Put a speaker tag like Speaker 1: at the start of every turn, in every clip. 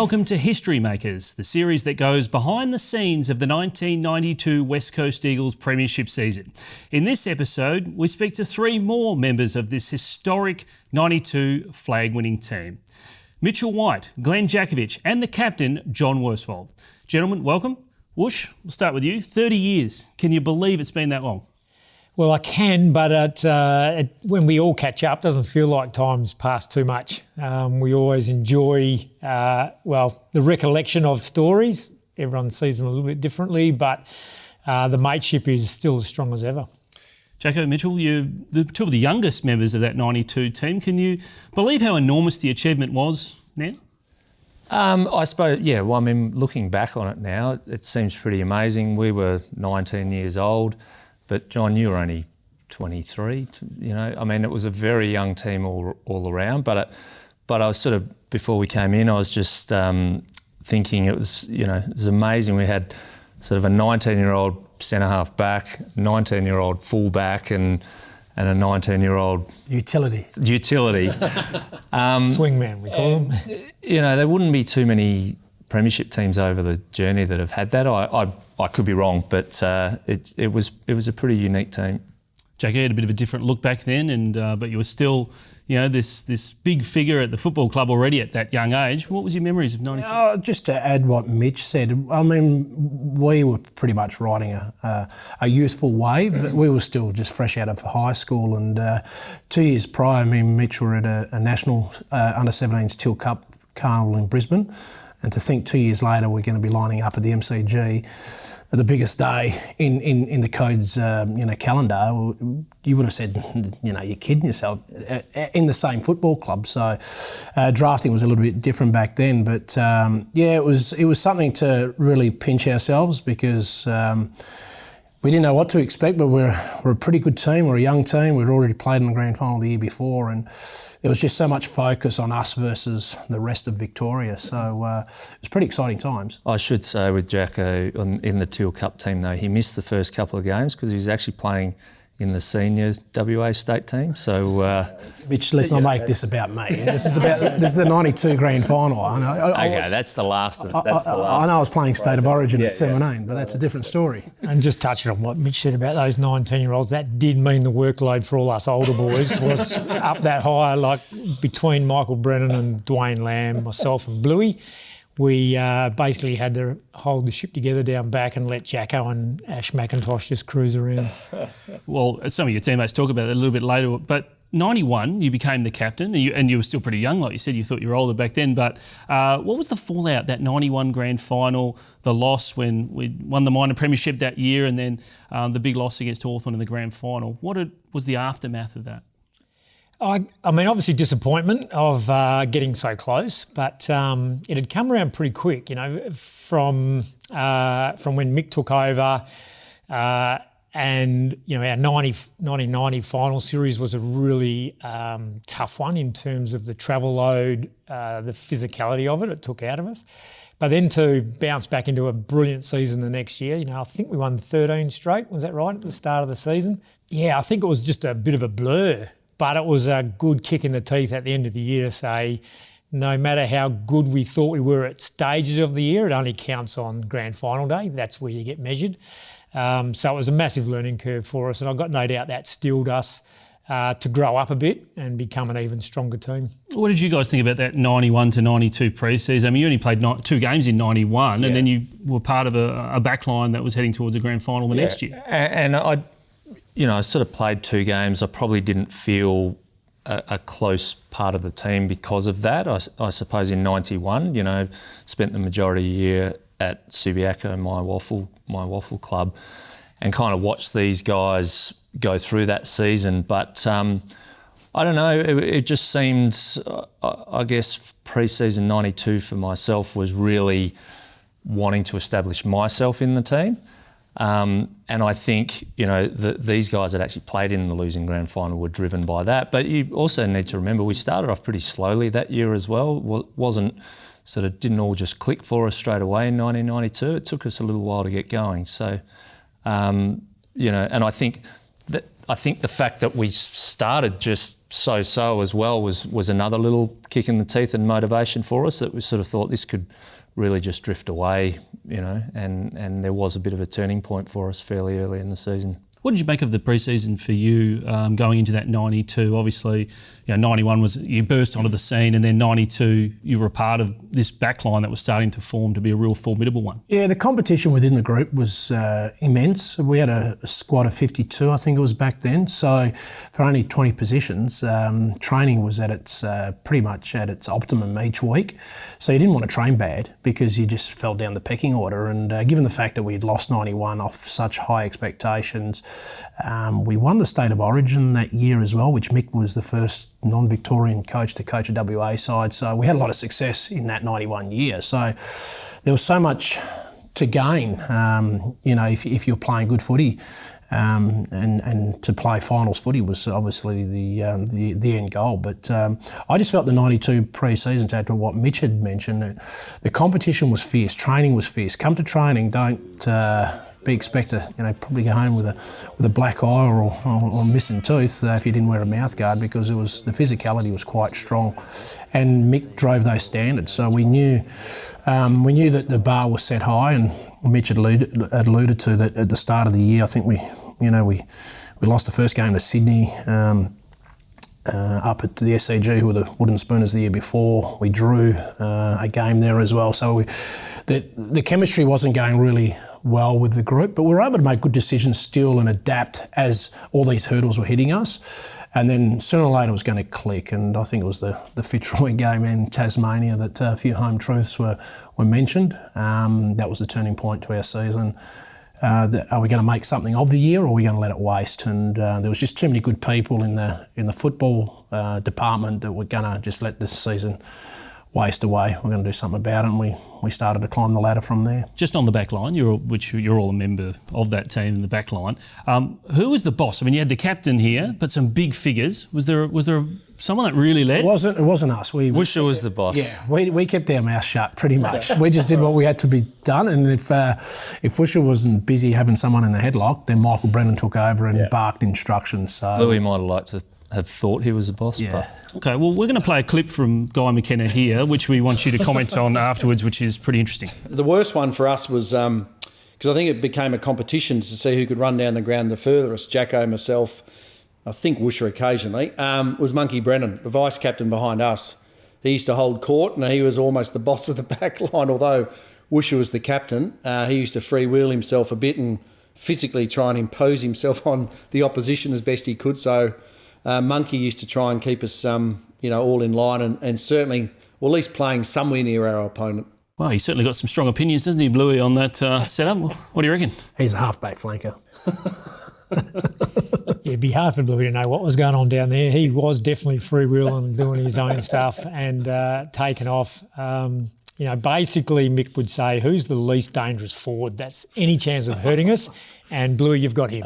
Speaker 1: welcome to History Makers, the series that goes behind the scenes of the 1992 West Coast Eagles Premiership season. In this episode, we speak to three more members of this historic 92 flag-winning team. Mitchell White, Glen Jakovich and the captain, John Worsfold. Gentlemen, welcome. Whoosh, we'll start with you. 30 years. Can you believe it's been that long?
Speaker 2: Well, I can, but when we all catch up, it doesn't feel like time's passed too much. We always enjoy, the recollection of stories. Everyone sees them a little bit differently, but the mateship is still as strong as ever.
Speaker 1: Jacko, Mitchell, you're the two of the youngest members of that 92 team. Can you believe how enormous the achievement was now?
Speaker 3: I suppose, yeah. Well, I mean, looking back on it now, it seems pretty amazing. We were 19 years old. But John, you were only 23, I mean, it was a very young team all around. But I was sort of, before we came in, I was just thinking it was amazing. We had sort of a 19-year-old centre-half back, 19-year-old full-back and a 19-year-old...
Speaker 4: Utility.
Speaker 2: Swingman, we call them.
Speaker 3: There wouldn't be too many Premiership teams over the journey that have had that. I could be wrong, but it was a pretty unique team.
Speaker 1: Jackie had a bit of a different look back then, but you were still, this big figure at the football club already at that young age. What was your memories of 92?
Speaker 4: Just to add what Mitch said, I mean, we were pretty much riding a youthful wave. But we were still just fresh out of high school, and 2 years prior, I mean, Mitch were at a national under-17s Teal Cup carnival in Brisbane. And to think 2 years later we're going to be lining up at the MCG, the biggest day in the Code's calendar, you would have said, you're kidding yourself, in the same football club. So drafting was a little bit different back then, but it was something to really pinch ourselves because we didn't know what to expect, but we're a pretty good team. We're a young team. We'd already played in the grand final the year before, and there was just so much focus on us versus the rest of Victoria. So it was pretty exciting times.
Speaker 3: I should say with Jacko in the Teal Cup team, though, he missed the first couple of games because he was actually playing in the senior WA state team. So,
Speaker 4: Mitch, let's not make this about me. This is the '92 grand final. I know.
Speaker 3: That's the last.
Speaker 4: I know I was playing State of Origin at 17, but that's a different story.
Speaker 2: And just touching on what Mitch said about those 19-year-olds, that did mean the workload for all us older boys was up that high. Like between Michael Brennan and Dwayne Lamb, myself and Bluey, we basically had to hold the ship together down back and let Jacko and Ash McIntosh just cruise around.
Speaker 1: Well, some of your teammates talk about that a little bit later, but 91, you became the captain and you were still pretty young, like you said, you thought you were older back then, but what was the fallout, that 91 grand final, the loss when we won the minor premiership that year and then the big loss against Hawthorn in the grand final? What was the aftermath of that?
Speaker 2: I mean, obviously disappointment of getting so close, but it had come around pretty quick, from when Mick took over, and our 1990 final series was a really tough one in terms of the travel load, the physicality of it. It took out of us. But then to bounce back into a brilliant season the next year, I think we won 13 straight. Was that right at the start of the season? Yeah, I think it was just a bit of a blur. But it was a good kick in the teeth at the end of the year to say, no matter how good we thought we were at stages of the year, it only counts on grand final day. That's where you get measured. So it was a massive learning curve for us, and I've got no doubt that stilled us to grow up a bit and become an even stronger team.
Speaker 1: What did you guys think about that 91 to 92 pre-season? I mean, you only played 2 games in 91 and then you were part of a backline that was heading towards a grand final the next year.
Speaker 3: And I sort of played 2 games. I probably didn't feel a close part of the team because of that. I suppose in 91, spent the majority of the year at Subiaco, my waffle club, and kind of watched these guys go through that season. But I don't know, it just seemed, I guess, pre-season 92 for myself was really wanting to establish myself in the team. And I think, these guys that actually played in the losing grand final were driven by that. But you also need to remember we started off pretty slowly that year as well. Didn't all just click for us straight away in 1992. It took us a little while to get going. So, and I think the fact that we started just so as well was another little kick in the teeth and motivation for us that we sort of thought this could really just drift away, and there was a bit of a turning point for us fairly early in the season.
Speaker 1: What did you make of the pre-season for you going into that 92? Obviously, 91 was you burst onto the scene, and then 92 you were a part of this backline that was starting to form to be a real formidable one.
Speaker 4: Yeah, the competition within the group was immense. We had a squad of 52, I think it was back then. So for only 20 positions, training was at its pretty much at its optimum each week. So you didn't want to train bad because you just fell down the pecking order. And given the fact that we'd lost 91 off such high expectations, we won the State of Origin that year as well, which Mick was the first non-Victorian coach to coach a WA side. So we had a lot of success in that 91 year. So there was so much to gain, if you're playing good footy. And to play finals footy was obviously the end goal. But I just felt the 92 pre-season, to add to what Mitch had mentioned, the competition was fierce, training was fierce. Come to training, don't be expected to probably go home with a black eye or missing tooth if you didn't wear a mouth guard, because the physicality was quite strong, and Mick drove those standards. So we knew that the bar was set high, and Mitch had alluded to that at the start of the year. I think we lost the first game to Sydney. Up at the SCG, who were the Wooden Spooners the year before. We drew a game there as well. So the chemistry wasn't going really well with the group, but we were able to make good decisions still and adapt as all these hurdles were hitting us. And then sooner or later it was going to click, and I think it was the Fitzroy game in Tasmania that a few home truths were mentioned. That was the turning point to our season. Are we going to make something of the year, or are we going to let it waste? And there was just too many good people in the football department that were going to just let the season waste away. We're going to do something about it, and we started to climb the ladder from there. Just on the back line, you're all a member of that team in the back line. Who was the boss? I mean, you had the captain here, but some big figures. Was there someone that really led? It wasn't us.
Speaker 3: Woosha was the boss.
Speaker 4: Yeah, we kept our mouth shut pretty much. We just did what we had to be done, and if Woosha wasn't busy having someone in the headlock, then Michael Brennan took over and barked instructions. So
Speaker 3: Louis might have liked to have thought he was the boss.
Speaker 4: Yeah.
Speaker 3: But.
Speaker 1: Okay, well, we're going to play a clip from Guy McKenna here, which we want you to comment on afterwards, which is pretty interesting.
Speaker 5: The worst one for us was, because I think it became a competition to see who could run down the ground the furthest. Jacko, myself, I think Woosha occasionally, was Monkey Brennan, the vice captain behind us. He used to hold court, and he was almost the boss of the back line, although Woosha was the captain. He used to freewheel himself a bit and physically try and impose himself on the opposition as best he could. So Monkey used to try and keep us, all in line and certainly, or at least playing somewhere near our opponent.
Speaker 1: Well, he's certainly got some strong opinions, doesn't he, Bluey, on that setup? What do you reckon?
Speaker 4: He's a half-back flanker.
Speaker 2: Yeah, it'd be hard for Bluey to know what was going on down there. He was definitely freewheeling, doing his own stuff and taking off. Basically Mick would say, who's the least dangerous forward that's any chance of hurting us? And Bluey, you've got him.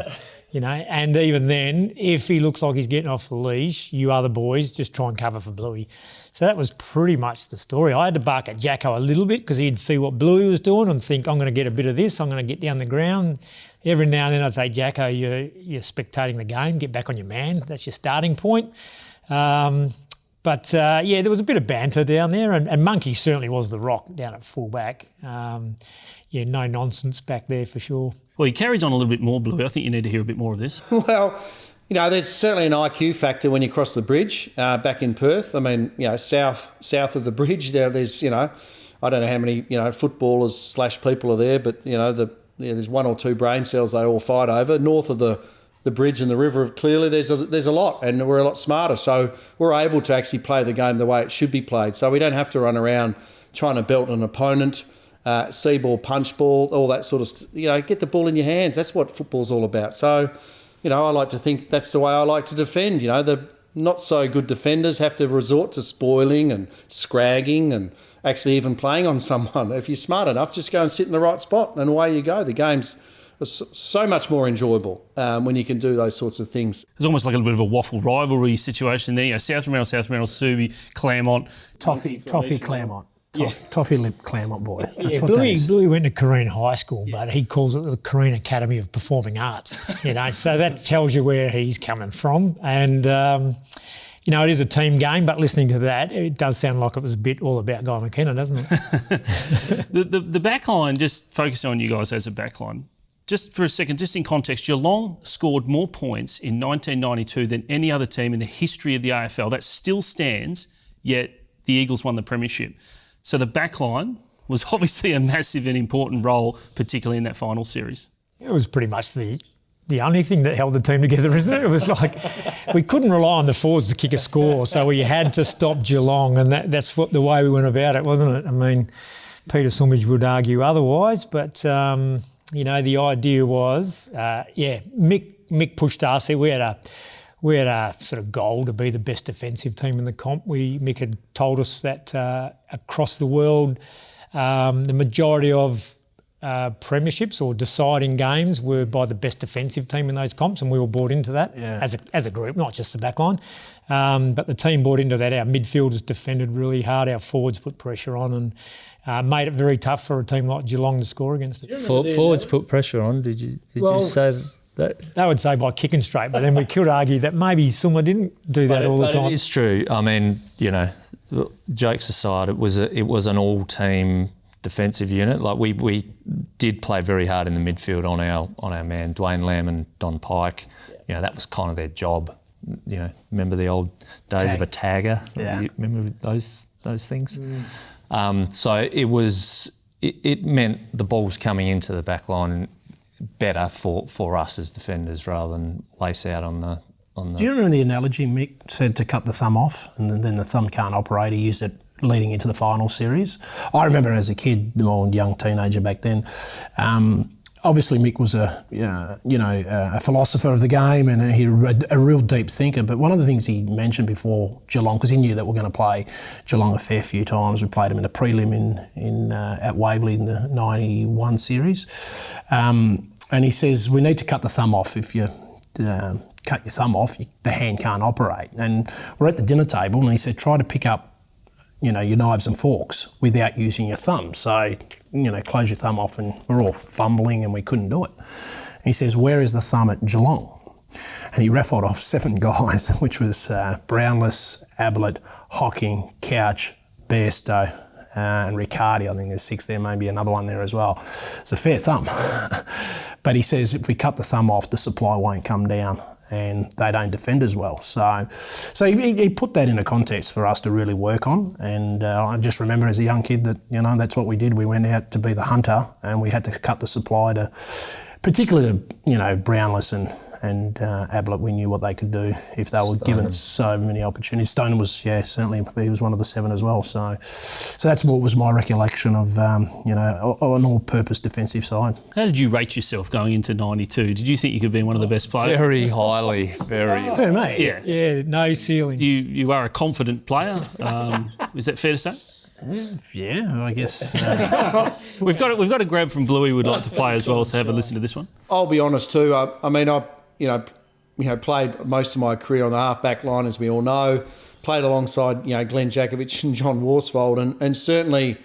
Speaker 2: And even then, if he looks like he's getting off the leash, you other boys just try and cover for Bluey. So that was pretty much the story. I had to bark at Jacko a little bit because he'd see what Bluey was doing and think, I'm going to get a bit of this, I'm going to get down the ground. Every now and then I'd say, Jacko, you're spectating the game, get back on your man. That's your starting point. But there was a bit of banter down there, and Monkey certainly was the rock down at fullback. No nonsense back there for sure.
Speaker 1: Well, he carries on a little bit more, Bluey. I think you need to hear a bit more of this.
Speaker 5: Well, there's certainly an IQ factor when you cross the bridge back in Perth. I mean, south of the bridge, there's, I don't know how many, footballers / people are there, but, there's one or two brain cells they all fight over. North of the bridge and the river, clearly there's a lot, and we're a lot smarter. So we're able to actually play the game the way it should be played. So we don't have to run around trying to belt an opponent, see ball, punch ball, all that sort of, get the ball in your hands. That's what football's all about. So, I like to think that's the way I like to defend. The not so good defenders have to resort to spoiling and scragging and actually even playing on someone. If you're smart enough, just go and sit in the right spot and away you go. The game's so much more enjoyable when you can do those sorts of things.
Speaker 1: There's almost like a little bit of a waffle rivalry situation there. South Fremantle, Subi, Claremont.
Speaker 4: Toffee Claremont. Toffee lip Claremont boy. That's what
Speaker 2: Bluey,
Speaker 4: that is.
Speaker 2: Bluey went to Careen High School, but he calls it the Careen Academy of Performing Arts. So that tells you where he's coming from. And you know, it is a team game, but listening to that, it does sound like it was a bit all about Guy McKenna, doesn't it?
Speaker 1: The back line, just focusing on you guys as a back line, just for a second, just in context, Geelong scored more points in 1992 than any other team in the history of the AFL. That still stands, yet the Eagles won the Premiership. So the back line was obviously a massive and important role, particularly in that final series.
Speaker 2: It was pretty much the only thing that held the team together, isn't it? It was like we couldn't rely on the forwards to kick a score, so we had to stop Geelong, and that's the way we went about it, wasn't it? I mean, Peter Sumage would argue otherwise, but you know, the idea was, Mick pushed us. We had a sort of goal to be the best defensive team in the comp. Mick had told us that across the world, the majority of premierships or deciding games were by the best defensive team in those comps, and we were bought into that as a group, not just the back line. But the team bought into that. Our midfielders defended really hard. Our forwards put pressure on and made it very tough for a team like Geelong to score against it.
Speaker 3: Forwards put pressure on. Did you say that?
Speaker 2: They would say by kicking straight, but then we could argue that maybe Summer didn't do that all the time.
Speaker 3: It is true. I mean, you know, jokes aside, it was an all-team defensive unit. Like we did play very hard in the midfield on our man Dwayne Lamb and Don Pike. You know, that was kind of their job. You know, remember the old days of a tagger?
Speaker 4: Yeah.
Speaker 3: You remember those things? So it meant the ball was coming into the back line better for us as defenders rather than lace out on the.
Speaker 4: Do you remember the analogy Mick said to cut the thumb off, and then the thumb can't operate? He used it leading into the final series. I remember as a kid, or young teenager back then. Obviously, Mick was a philosopher of the game, and he a real deep thinker. But one of the things he mentioned before Geelong, because he knew that we're going to play Geelong a fair few times. We played them in a prelim at Waverley in the '91 series, and he says we need to cut the thumb off. If you cut your thumb off, the hand can't operate. And we're at the dinner table, and he said try to pick up, you know, your knives and forks without using your thumb. So, you know, close your thumb off, and we're all fumbling and we couldn't do it. And he says, where is the thumb at Geelong? And he raffled off 7 guys, which was Brownless, Ablett, Hocking, Couch, Bairstow, and Riccardi. I think there's 6 there, maybe another one there as well. It's a fair thumb. But he says if we cut the thumb off, the supply won't come down, and they don't defend as well. So he put that into context for us to really work on. And I just remember as a young kid that, you know, that's what we did. We went out to be the hunter, and we had to cut the supply to, particularly to, you know, Brownless and Ablett. We knew what they could do if they were given so many opportunities. Stoner was, certainly, he was one of the 7 as well. So that's what was my recollection of, you know, an all-purpose defensive side.
Speaker 1: How did you rate yourself going into 92? Did you think you could be one of the best players?
Speaker 3: Very highly, very.
Speaker 4: Who, mate?
Speaker 1: Yeah.
Speaker 2: Yeah, no ceiling.
Speaker 1: You are a confident player. Is that fair to say?
Speaker 4: Yeah, I guess.
Speaker 1: We've got a grab from Bluey we'd like to play as well, so have a listen to this one.
Speaker 5: I'll be honest too. I mean, I played most of my career on the half-back line, as we all know. Played alongside, you know, Glen, Jakovich and John Worsfold, and certainly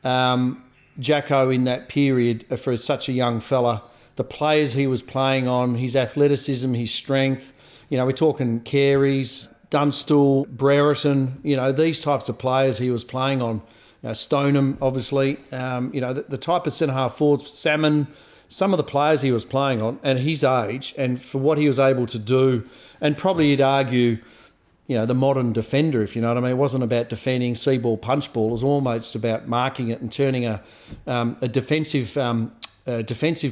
Speaker 5: Jacko in that period, for such a young fella, the players he was playing on, his athleticism, his strength. You know, we're talking Careys, Dunstall, Brereton, you know, these types of players he was playing on. You know, Stoneham, obviously. You know, the type of centre-half forwards, Salmon, some of the players he was playing on, and his age, and for what he was able to do, and probably you'd argue, you know, the modern defender, if you know what I mean. It wasn't about defending see-ball, punch ball. It was almost about marking it and turning a defensive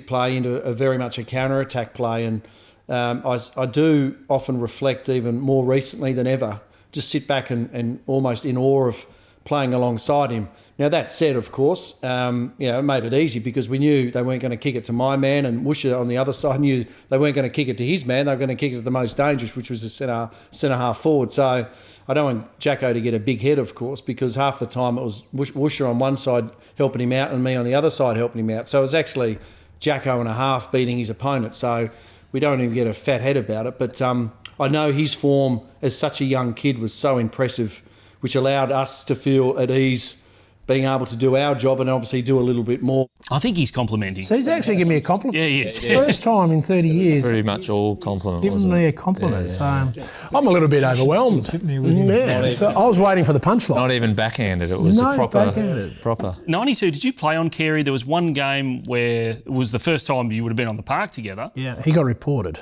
Speaker 5: play into a very much a counter-attack play. And I do often reflect, even more recently than ever, just sit back and almost in awe of playing alongside him. Now, that said, of course, you know, it made it easy because we knew they weren't going to kick it to my man, and Woosha on the other side knew they weren't going to kick it to his man. They were going to kick it to the most dangerous, which was the centre-half forward. So I don't want Jacko to get a big head, of course, because half the time it was Woosha on one side helping him out and me on the other side helping him out. So it was actually Jacko and a half beating his opponent. So we don't even get a fat head about it. But I know his form as such a young kid was so impressive, which allowed us to feel at ease being able to do our job and obviously do a little bit more.
Speaker 1: I think he's complimenting.
Speaker 4: So he's actually giving me a compliment.
Speaker 1: Yeah, he is.
Speaker 4: First time in 30 years.
Speaker 3: Pretty much all compliment.
Speaker 4: Giving me a compliment. So I'm a little bit overwhelmed. Yeah. So I was waiting for the punchline.
Speaker 3: Not even backhanded. It was a
Speaker 4: backhanded.
Speaker 3: proper.
Speaker 1: 92, did you play on Carey? There was one game where it was the first time you would have been on the park together.
Speaker 4: Yeah, he got reported.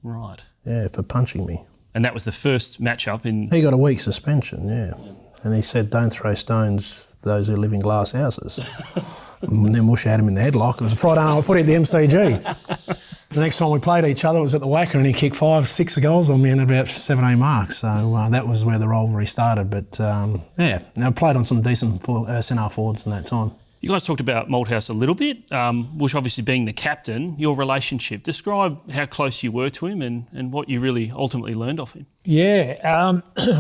Speaker 1: Right.
Speaker 4: Yeah, for punching me.
Speaker 1: And that was the first match-up in...
Speaker 4: He got a week's suspension, yeah. And he said, don't throw stones, those who live in glass houses. And then Mush had him in the headlock. It was a Friday night footy at the MCG. The next time we played each other was at the Wacker, and he kicked 5-6 goals on me and about 17 marks. So that was where the rivalry started. But I played on some decent centre forwards in that time.
Speaker 1: You guys talked about Malthouse a little bit. Bush obviously being the captain, your relationship. Describe how close you were to him and what you really ultimately learned off him.
Speaker 2: Yeah,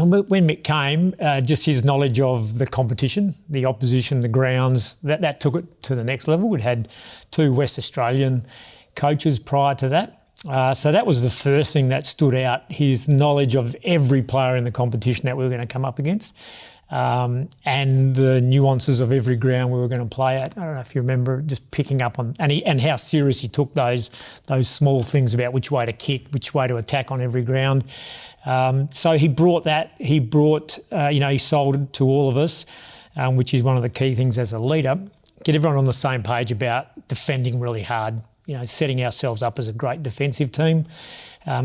Speaker 2: when Mick came, just his knowledge of the competition, the opposition, the grounds, that took it to the next level. We'd had 2 West Australian coaches prior to that. So that was the first thing that stood out, his knowledge of every player in the competition that we were going to come up against. And the nuances of every ground we were going to play at. I don't know if you remember just picking up on and how serious he took those small things about which way to kick, which way to attack on every ground. So he brought that. He sold it to all of us, which is one of the key things as a leader. Get everyone on the same page about defending really hard. Setting ourselves up as a great defensive team.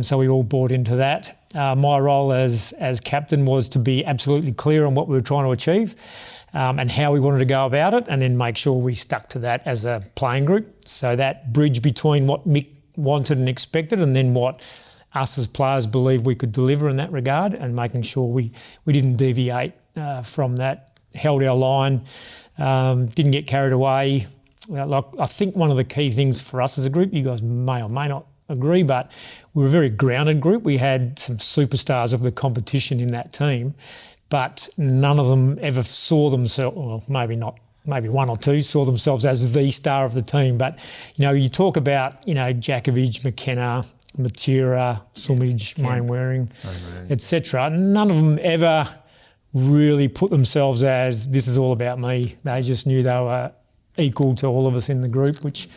Speaker 2: So we all bought into that. My role as captain was to be absolutely clear on what we were trying to achieve and how we wanted to go about it, and then make sure we stuck to that as a playing group. So that bridge between what Mick wanted and expected and then what us as players believed we could deliver in that regard, and making sure we didn't deviate from that, held our line, didn't get carried away. I think one of the key things for us as a group, you guys may or may not agree, but we were a very grounded group. We had some superstars of the competition in that team, but none of them ever saw themselves, well, maybe one or two saw themselves as the star of the team. But, you talk about, Jakovich, McKenna, Matera, Sumage, Wayne Waring, etc. None of them ever really put themselves as, this is all about me. They just knew they were equal to all of us in the group, which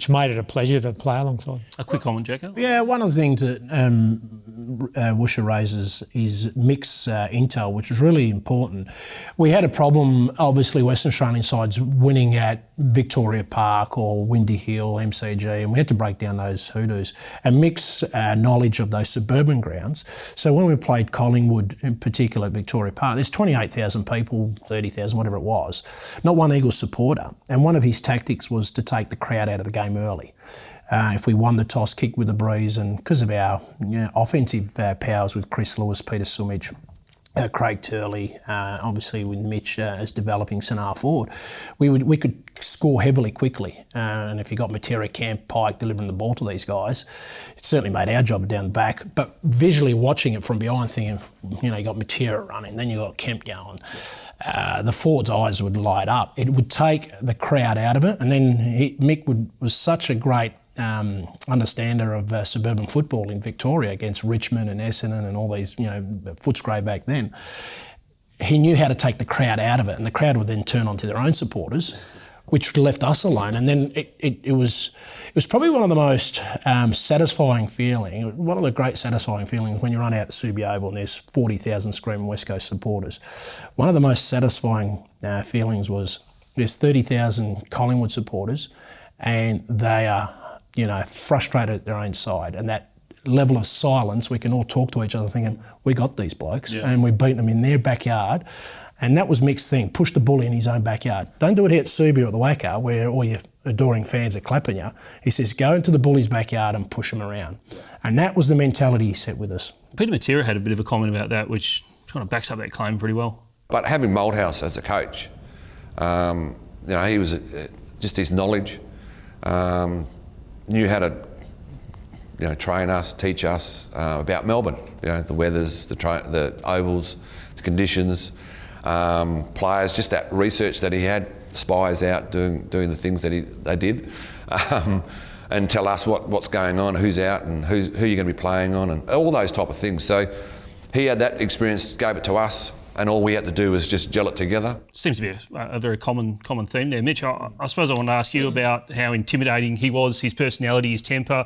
Speaker 2: made it a pleasure to play alongside.
Speaker 1: A quick comment, Jacko?
Speaker 4: Yeah, one of the things that Woosha raises is Mick's intel, which is really important. We had a problem, obviously, Western Australian sides winning at Victoria Park or Windy Hill, MCG, and we had to break down those hoodoos. And Mick's knowledge of those suburban grounds. So when we played Collingwood, in particular at Victoria Park, there's 28,000 people, 30,000, whatever it was, not one Eagles supporter. And one of his tactics was to take the crowd out of the game early. If we won the toss, kick with the breeze, and because of our offensive powers with Chris Lewis, Peter Sumage, Craig Turley, obviously with Mitch as developing centre forward, we could score heavily quickly. And if you got Matera, Camp, Pike delivering the ball to these guys, it certainly made our job down the back. But visually watching it from behind, thinking, you got Matera running, then you got Kemp going. The forward's eyes would light up. It would take the crowd out of it, and then Mick was such a great understander of suburban football in Victoria against Richmond and Essendon and all these, Footscray back then. He knew how to take the crowd out of it, and the crowd would then turn onto their own supporters, which left us alone. And then it was probably one of the most satisfying feelings, one of the great satisfying feelings when you run out to Subi Oval and there's 40,000 screaming West Coast supporters. One of the most satisfying feelings was there's 30,000 Collingwood supporters and they are, frustrated at their own side. And that level of silence, we can all talk to each other thinking, we got these blokes and we beat them in their backyard. And that was Mick's thing, push the bully in his own backyard. Don't do it here at Subi or the Wacker where all your adoring fans are clapping you. He says, go into the bully's backyard and push them around. And that was the mentality he set with us.
Speaker 1: Peter Matera had a bit of a comment about that, which kind of backs up that claim pretty well.
Speaker 6: But having Malthouse as a coach, he was just his knowledge, knew how to train us, teach us about Melbourne, the weathers, the ovals, the conditions, players, just that research that he had, spies out doing the things that they did, and tell us what's going on, who's out and who you're going to be playing on and all those type of things. So he had that experience, gave it to us. and all we had to do was just gel it together.
Speaker 1: Seems to be a very common theme there. Mitch, I suppose I want to ask you about how intimidating he was, his personality, his temper,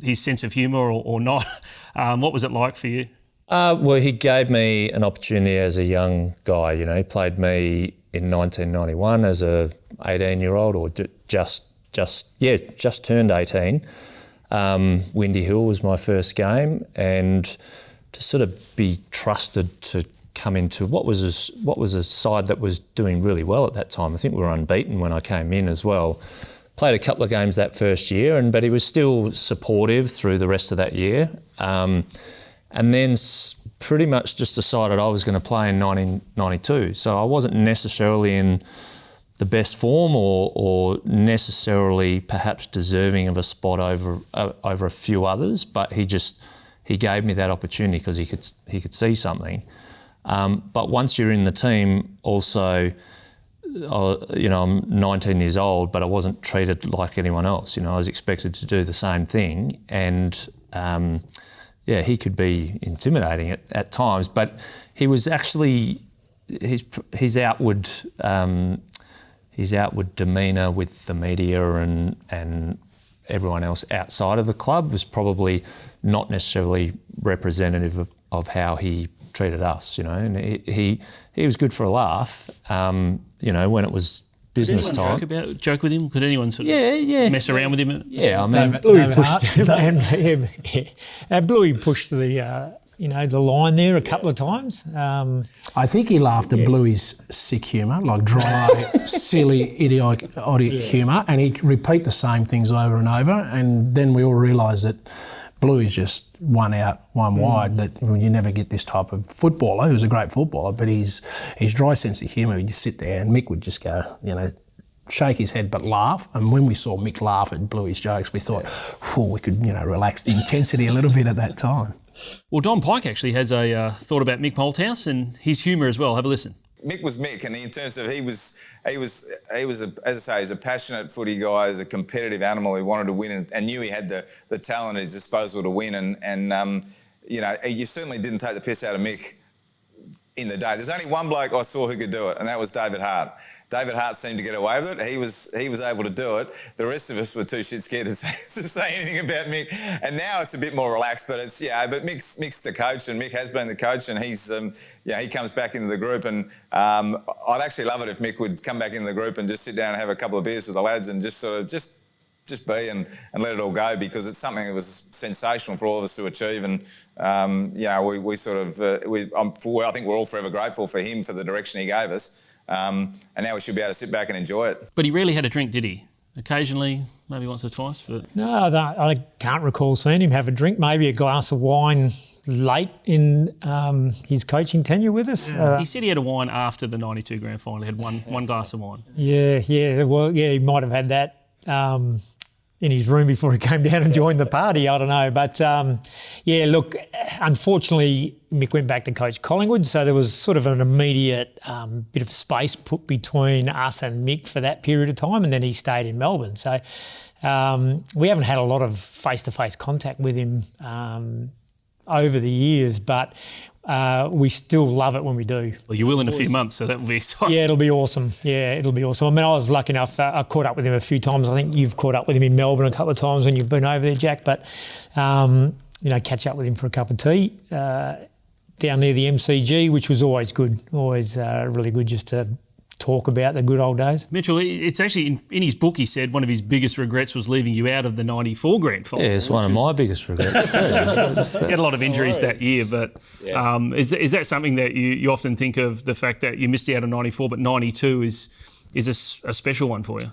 Speaker 1: his sense of humour or not. What was it like for you?
Speaker 3: Well, he gave me an opportunity as a young guy. You know, he played me in 1991 as a 18-year-old, or just turned 18. Windy Hill was my first game, and to sort of be trusted to come into what was a side that was doing really well at that time. I think we were unbeaten when I came in as well. Played a couple of games that first year, but he was still supportive through the rest of that year. And then pretty much just decided I was going to play in 1992. So I wasn't necessarily in the best form or necessarily perhaps deserving of a spot over a few others, but he gave me that opportunity because he could see something. But once you're in the team, also, I'm 19 years old, but I wasn't treated like anyone else. I was expected to do the same thing, and he could be intimidating at times. But he was actually his outward demeanour with the media and everyone else outside of the club was probably not necessarily representative of how he treated us, and he was good for a laugh, when it was business time.
Speaker 1: Joke with him? Could anyone sort of mess around with him?
Speaker 3: Yeah, I mean,
Speaker 2: Bluey pushed the line there a couple of times.
Speaker 4: I think he laughed at Bluey's sick humour, like dry, silly, idiotic humour, and he'd repeat the same things over and over, and then we all realised that Bluey's just one out, one wide, that you never get this type of footballer. He was a great footballer, but his dry sense of humour, you sit there and Mick would just go, shake his head but laugh. And when we saw Mick laugh at Bluey's jokes, we thought, we could, relax the intensity a little bit at that time.
Speaker 1: Well, Don Pike actually has a thought about Mick Malthouse and his humour as well. Have a listen.
Speaker 7: Mick was Mick, and in terms of he was as I say, he's a passionate footy guy, he's a competitive animal. He wanted to win and knew he had the talent at his disposal to win. And you certainly didn't take the piss out of Mick in the day. There's only one bloke I saw who could do it, and that was David Hart. David Hart seemed to get away with it. He was able to do it. The rest of us were too shit scared to say anything about Mick. And now it's a bit more relaxed, but but Mick's the coach, and Mick has been the coach, and he's he comes back into the group, and I'd actually love it if Mick would come back into the group and just sit down and have a couple of beers with the lads and just sort of just be and let it all go, because it's something that was sensational for all of us to achieve. And we sort of I think we're all forever grateful for him for the direction he gave us. And now we should be able to sit back and enjoy it.
Speaker 1: But he rarely had a drink, did he? Occasionally, maybe once or twice. But
Speaker 2: no, I can't recall seeing him have a drink. Maybe a glass of wine late in his coaching tenure with us.
Speaker 1: He said he had a wine after the 92 grand final. He had one glass of wine.
Speaker 2: Yeah. Well, he might have had that in his room before he came down and joined the party. I don't know. But, look, unfortunately, Mick went back to coach Collingwood, so there was sort of an immediate bit of space put between us and Mick for that period of time, and then he stayed in Melbourne. So we haven't had a lot of face-to-face contact with him over the years, but we still love it when we do.
Speaker 1: Well, you will in a few months, so that will be exciting.
Speaker 2: Yeah, it'll be awesome. I mean, I was lucky enough, I caught up with him a few times. I think you've caught up with him in Melbourne a couple of times when you've been over there, Jack, but, catch up with him for a cup of tea down near the MCG, which was always good, always really good just to talk about the good old days.
Speaker 1: Mitchell, it's actually in his book he said one of his biggest regrets was leaving you out of the 94 grand final.
Speaker 3: Yeah, it's one of my biggest regrets too.
Speaker 1: He had a lot of injuries that year, but is that something that you often think of, the fact that you missed out on 94 but 92 is a special one for you?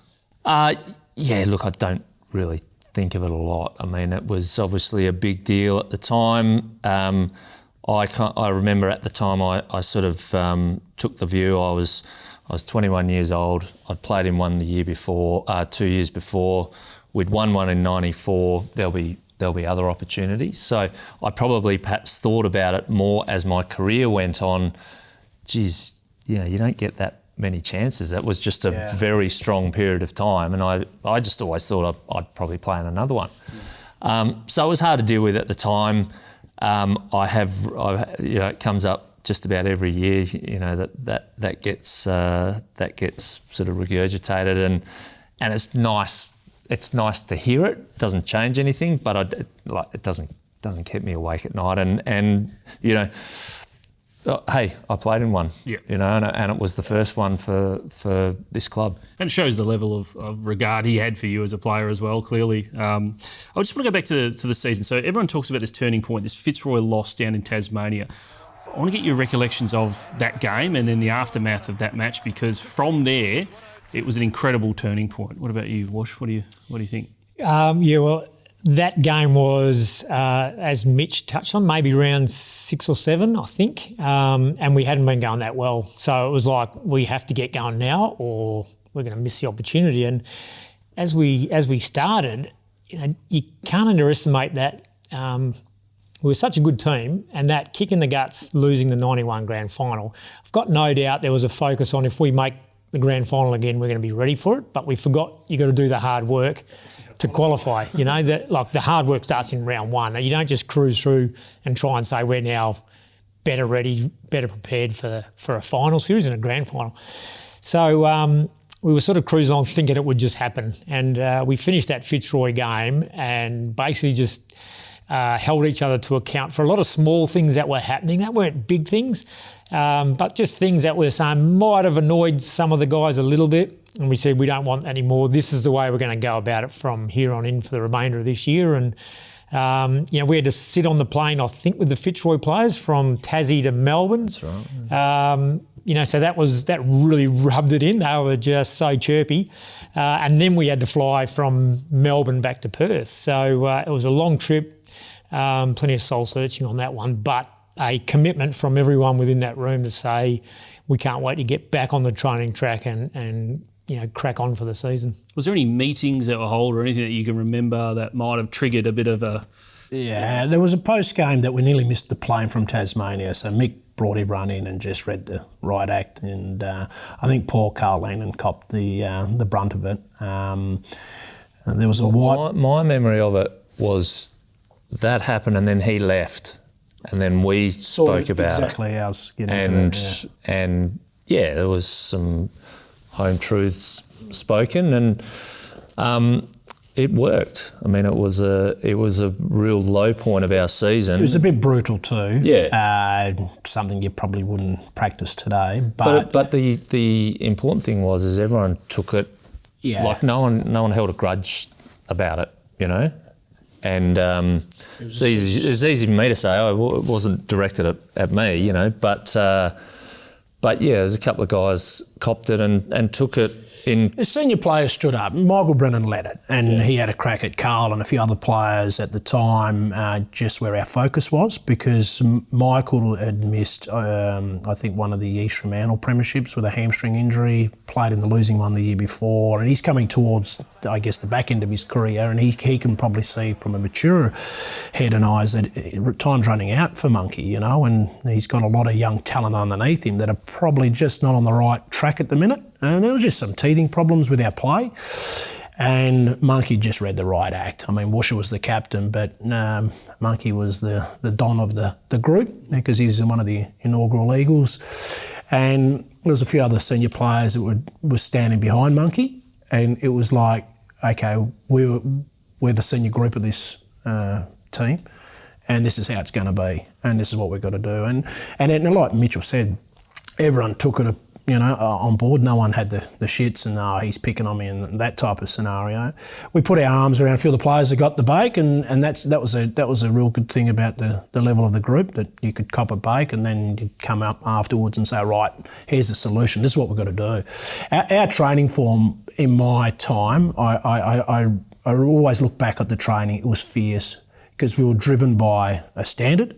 Speaker 3: Look, I don't really think of it a lot. I mean, it was obviously a big deal at the time. I remember at the time I sort of took the view. I was 21 years old. I'd played in one the year before, 2 years before. We'd won one in 94. There'll be other opportunities. So I probably perhaps thought about it more as my career went on. Geez, you don't get that many chances. That was just a very strong period of time, and I just always thought I'd probably play in another one. So it was hard to deal with at the time. It comes up just about every year, that gets sort of regurgitated, and it's nice. It's nice to hear it. It doesn't change anything, but it doesn't keep me awake at night. And hey, I played in one.
Speaker 1: Yeah.
Speaker 3: And it was the first one for this club.
Speaker 1: And it shows the level of regard he had for you as a player as well, clearly. I just want to go back to the season. So everyone talks about this turning point, this Fitzroy loss down in Tasmania. I want to get your recollections of that game and then the aftermath of that match, because from there, it was an incredible turning point. What about you, Wash? What do you think?
Speaker 2: That game was, as Mitch touched on, maybe round 6 or 7, I think, and we hadn't been going that well. So it was like, we have to get going now or we're going to miss the opportunity. And as we started, you can't underestimate that. We were such a good team, and that kick in the guts, losing the 91 grand final, I've got no doubt there was a focus on, if we make the grand final again, we're going to be ready for it. But we forgot you got to do the hard work to qualify. The hard work starts in round 1. You don't just cruise through and try and say we're now better ready, better prepared for a final series and a grand final. So we were sort of cruising on thinking it would just happen. And we finished that Fitzroy game and basically just held each other to account for a lot of small things that were happening. That weren't big things, but just things that we're saying might have annoyed some of the guys a little bit. And we said, we don't want any more. This is the way we're going to go about it from here on in for the remainder of this year. And, we had to sit on the plane, I think, with the Fitzroy players from Tassie to Melbourne.
Speaker 3: That's right.
Speaker 2: So that really rubbed it in. They were just so chirpy. And then we had to fly from Melbourne back to Perth. So it was a long trip, plenty of soul searching on that one, but a commitment from everyone within that room to say, we can't wait to get back on the training track and crack on for the season.
Speaker 1: Was there any meetings that were held or anything that you can remember that might have triggered a bit of a...
Speaker 4: Yeah, there was a post-game that we nearly missed the plane from Tasmania, so Mick brought everyone in and just read the right act, and I think Paul Carlin copped the brunt of it. There was a white...
Speaker 3: My memory of it was that happened and then he left, and then we spoke about
Speaker 4: exactly
Speaker 3: it.
Speaker 4: I was getting into that, yeah.
Speaker 3: And there was some home truths spoken, and it worked. I mean, it was a real low point of our season.
Speaker 4: It was a bit brutal too.
Speaker 3: Yeah,
Speaker 4: something you probably wouldn't practice today.
Speaker 3: But the important thing was everyone took it.
Speaker 4: Yeah,
Speaker 3: like no one held a grudge about it, And it's easy for me to say, it wasn't directed at me, But there's a couple of guys copped it and took it in.
Speaker 4: The senior players stood up. Michael Brennan led it, and he had a crack at Carl and a few other players at the time, just where our focus was, because Michael had missed, I think, one of the East Fremantle Premierships with a hamstring injury, played in the losing one the year before, and he's coming towards, I guess, the back end of his career, and he can probably see from a mature head and eyes that time's running out for Monkey, and he's got a lot of young talent underneath him that are probably just not on the right track at the minute. And there was just some teething problems with our play. And Monkey just read the right act. I mean, Woosha was the captain, but Monkey was the don of the group because he's one of the inaugural Eagles. And there was a few other senior players that were standing behind Monkey. And it was like, okay, we're the senior group of this team, and this is how it's going to be, and this is what we've got to do. And like Mitchell said, everyone took it on board. No one had the shits and he's picking on me and that type of scenario. We put our arms around a few of the players that got the bake, and that was a real good thing about the level of the group, that you could cop a bake and then you'd come up afterwards and say, right, here's the solution. This is what we've got to do. Our training form in my time, I always look back at the training. It was fierce, because we were driven by a standard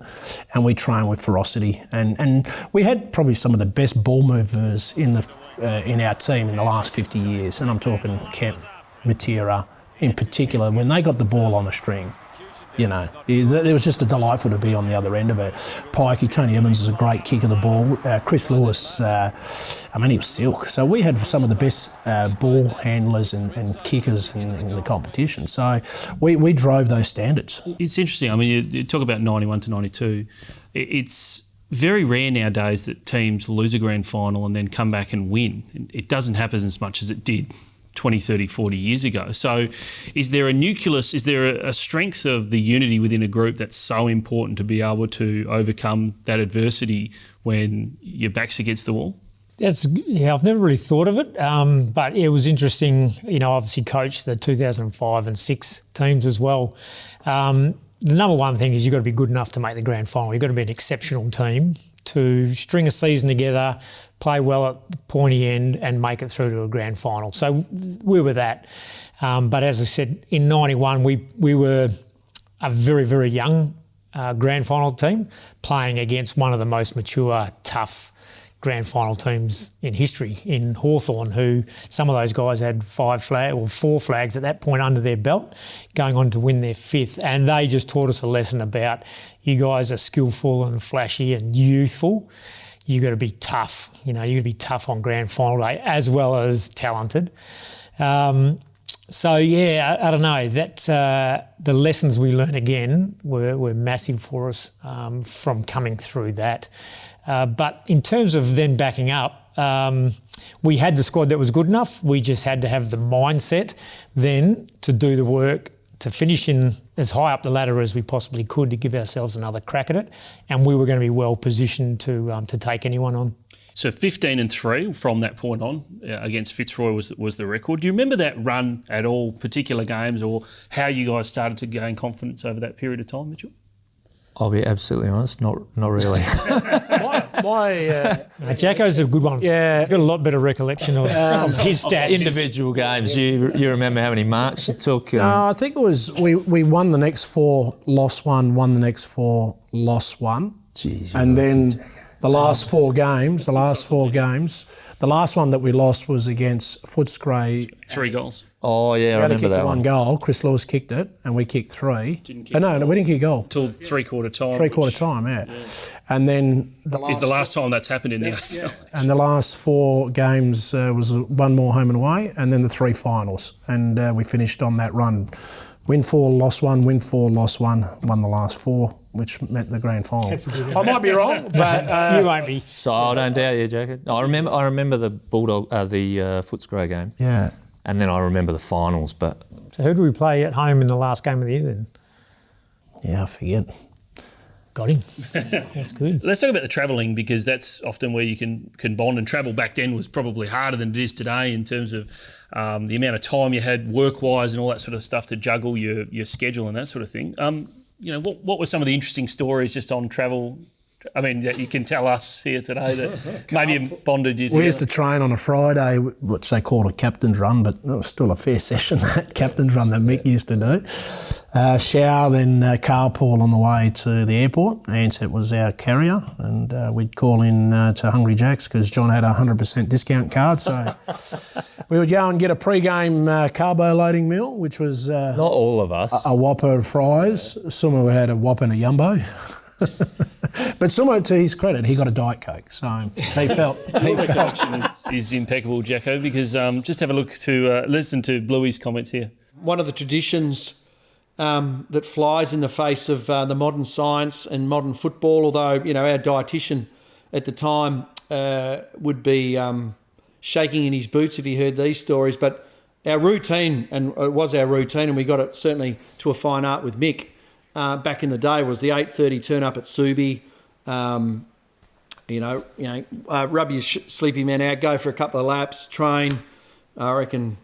Speaker 4: and we trained with ferocity. And we had probably some of the best ball movers in our team in the last 50 years. And I'm talking Kemp, Matera in particular. When they got the ball on a string, it was just delightful to be on the other end of it. Pikey, Tony Evans was a great kick of the ball. Chris Lewis, he was silk. So we had some of the best ball handlers and kickers in the competition. So we drove those standards.
Speaker 1: It's interesting. I mean, you talk about 91 to 92. It's very rare nowadays that teams lose a grand final and then come back and win. It doesn't happen as much as it did 20, 30, 40 years ago. So is there a nucleus, is there a strength of the unity within a group that's so important to be able to overcome that adversity when your back's against the wall?
Speaker 2: I've never really thought of it, but it was interesting. Obviously coached the 2005 and 6 teams as well. The number one thing is you've got to be good enough to make the grand final. You've got to be an exceptional team to string a season together, play well at the pointy end and make it through to a grand final. So we were that. But as I said, in 91, we were a very, very young grand final team playing against one of the most mature, tough grand final teams in history in Hawthorn, who some of those guys had 4 flags at that point under their belt, going on to win their 5th. And they just taught us a lesson about you guys are skillful and flashy and youthful. You got to be tough. You got to be tough on grand final day as well as talented. So yeah, I don't know. That the lessons we learned again were massive for us from coming through that. But in terms of then backing up, we had the squad that was good enough. We just had to have the mindset then to do the work, to finish in as high up the ladder as we possibly could to give ourselves another crack at it. And we were going to be well positioned to take anyone on.
Speaker 1: So 15-3 from that point on against Fitzroy was the record. Do you remember that run at all, particular games, or how you guys started to gain confidence over that period of time, Mitchell?
Speaker 3: I'll be absolutely honest, not really.
Speaker 2: Jacko's a good one.
Speaker 4: Yeah.
Speaker 2: He's got a lot better recollection of his stats.
Speaker 3: Individual games. You remember how many marks it took?
Speaker 4: No, I think it was we won the next 4, lost 1, won the next 4, lost 1.
Speaker 3: Jeez,
Speaker 4: and then the last 4 games, the last one that we lost was against Footscray.
Speaker 1: 3 goals.
Speaker 3: Oh, yeah, I remember that one.
Speaker 4: 1 goal. Chris Lewis kicked it, and we kicked 3. No, we didn't kick a goal.
Speaker 1: Till three-quarter time.
Speaker 4: Three-quarter time, yeah. And then...
Speaker 1: Is the last time that's happened in the AFL.
Speaker 4: Yeah. And the last 4 games was 1 more home and away, and then the 3 finals. And we finished on that run. Win 4, lost 1, win 4, lost 1, won the last 4, which meant the grand final. I might be wrong, but...
Speaker 2: you won't be.
Speaker 3: So I don't doubt you, Jack. I remember the Footscray game.
Speaker 4: Yeah.
Speaker 3: And then I remember the finals, but...
Speaker 2: So who do we play at home in the last game of the year then?
Speaker 4: Yeah, I forget.
Speaker 2: Got him. That's good.
Speaker 1: Let's talk about the travelling, because that's often where you can bond, and travel back then was probably harder than it is today in terms of the amount of time you had work-wise and all that sort of stuff to juggle your schedule and that sort of thing. What were some of the interesting stories just on travel? I mean, that you can tell us here today that maybe bonded you together.
Speaker 4: We used to train on a Friday, which they called a captain's run, but it was still a fair session, that captain's run that Mick used to do. Shower, then carpool on the way to the airport. Ansett was our carrier, and we'd call in to Hungry Jack's because John had a 100% discount card. So we would go and get a pre-game carbo loading meal, which was...
Speaker 3: Not all of us.
Speaker 4: A Whopper of fries. Some of us had a Whopper and a Jumbo. But Sumo, to his credit, he got a Diet Coke, so he felt...
Speaker 1: The collection is impeccable, Jacko, because just have a look to listen to Bluey's comments here.
Speaker 5: One of the traditions that flies in the face of the modern science and modern football, although, our dietitian at the time would be shaking in his boots if he heard these stories, but our routine, and it was our routine, and we got it certainly to a fine art with Mick, back in the day, was the 8:30 turn up at Subi. Rub your sleepy man out, go for a couple of laps, train. I reckon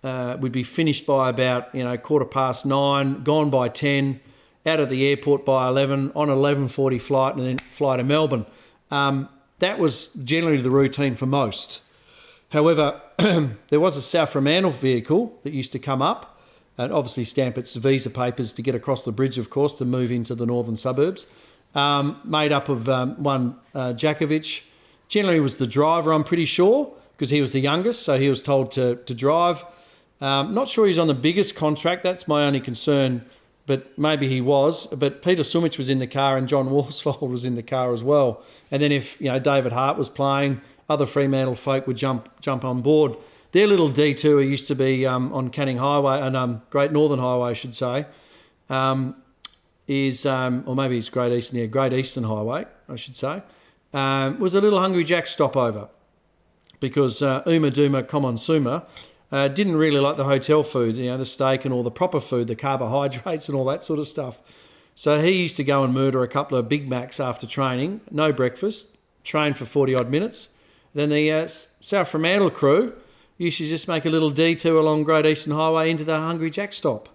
Speaker 5: we'd be finished by about 9:15, gone by 10, out of the airport by 11, on an 11:40 flight, and then fly to Melbourne. That was generally the routine for most. However, there was a South Fremantle vehicle that used to come up, and obviously stamp its visa papers to get across the bridge, of course, to move into the northern suburbs. Made up of one Jakovich. Generally was the driver, I'm pretty sure, because he was the youngest, so he was told to drive. Not sure he's on the biggest contract, that's my only concern, but maybe he was. But Peter Sumich was in the car and John Worsfold was in the car as well. And then if David Hart was playing, other Fremantle folk would jump on board. Their little detour used to be on Canning Highway, and Great Northern Highway, I should say. is, or maybe it's Great Eastern Highway, I should say, was a little Hungry Jack's stopover, because Uma Duma Komonsuma didn't really like the hotel food, the steak and all the proper food, the carbohydrates and all that sort of stuff. So he used to go and murder a couple of Big Macs after training, no breakfast, train for 40-odd minutes. Then the South Fremantle crew used to just make a little detour along Great Eastern Highway into the Hungry Jack stop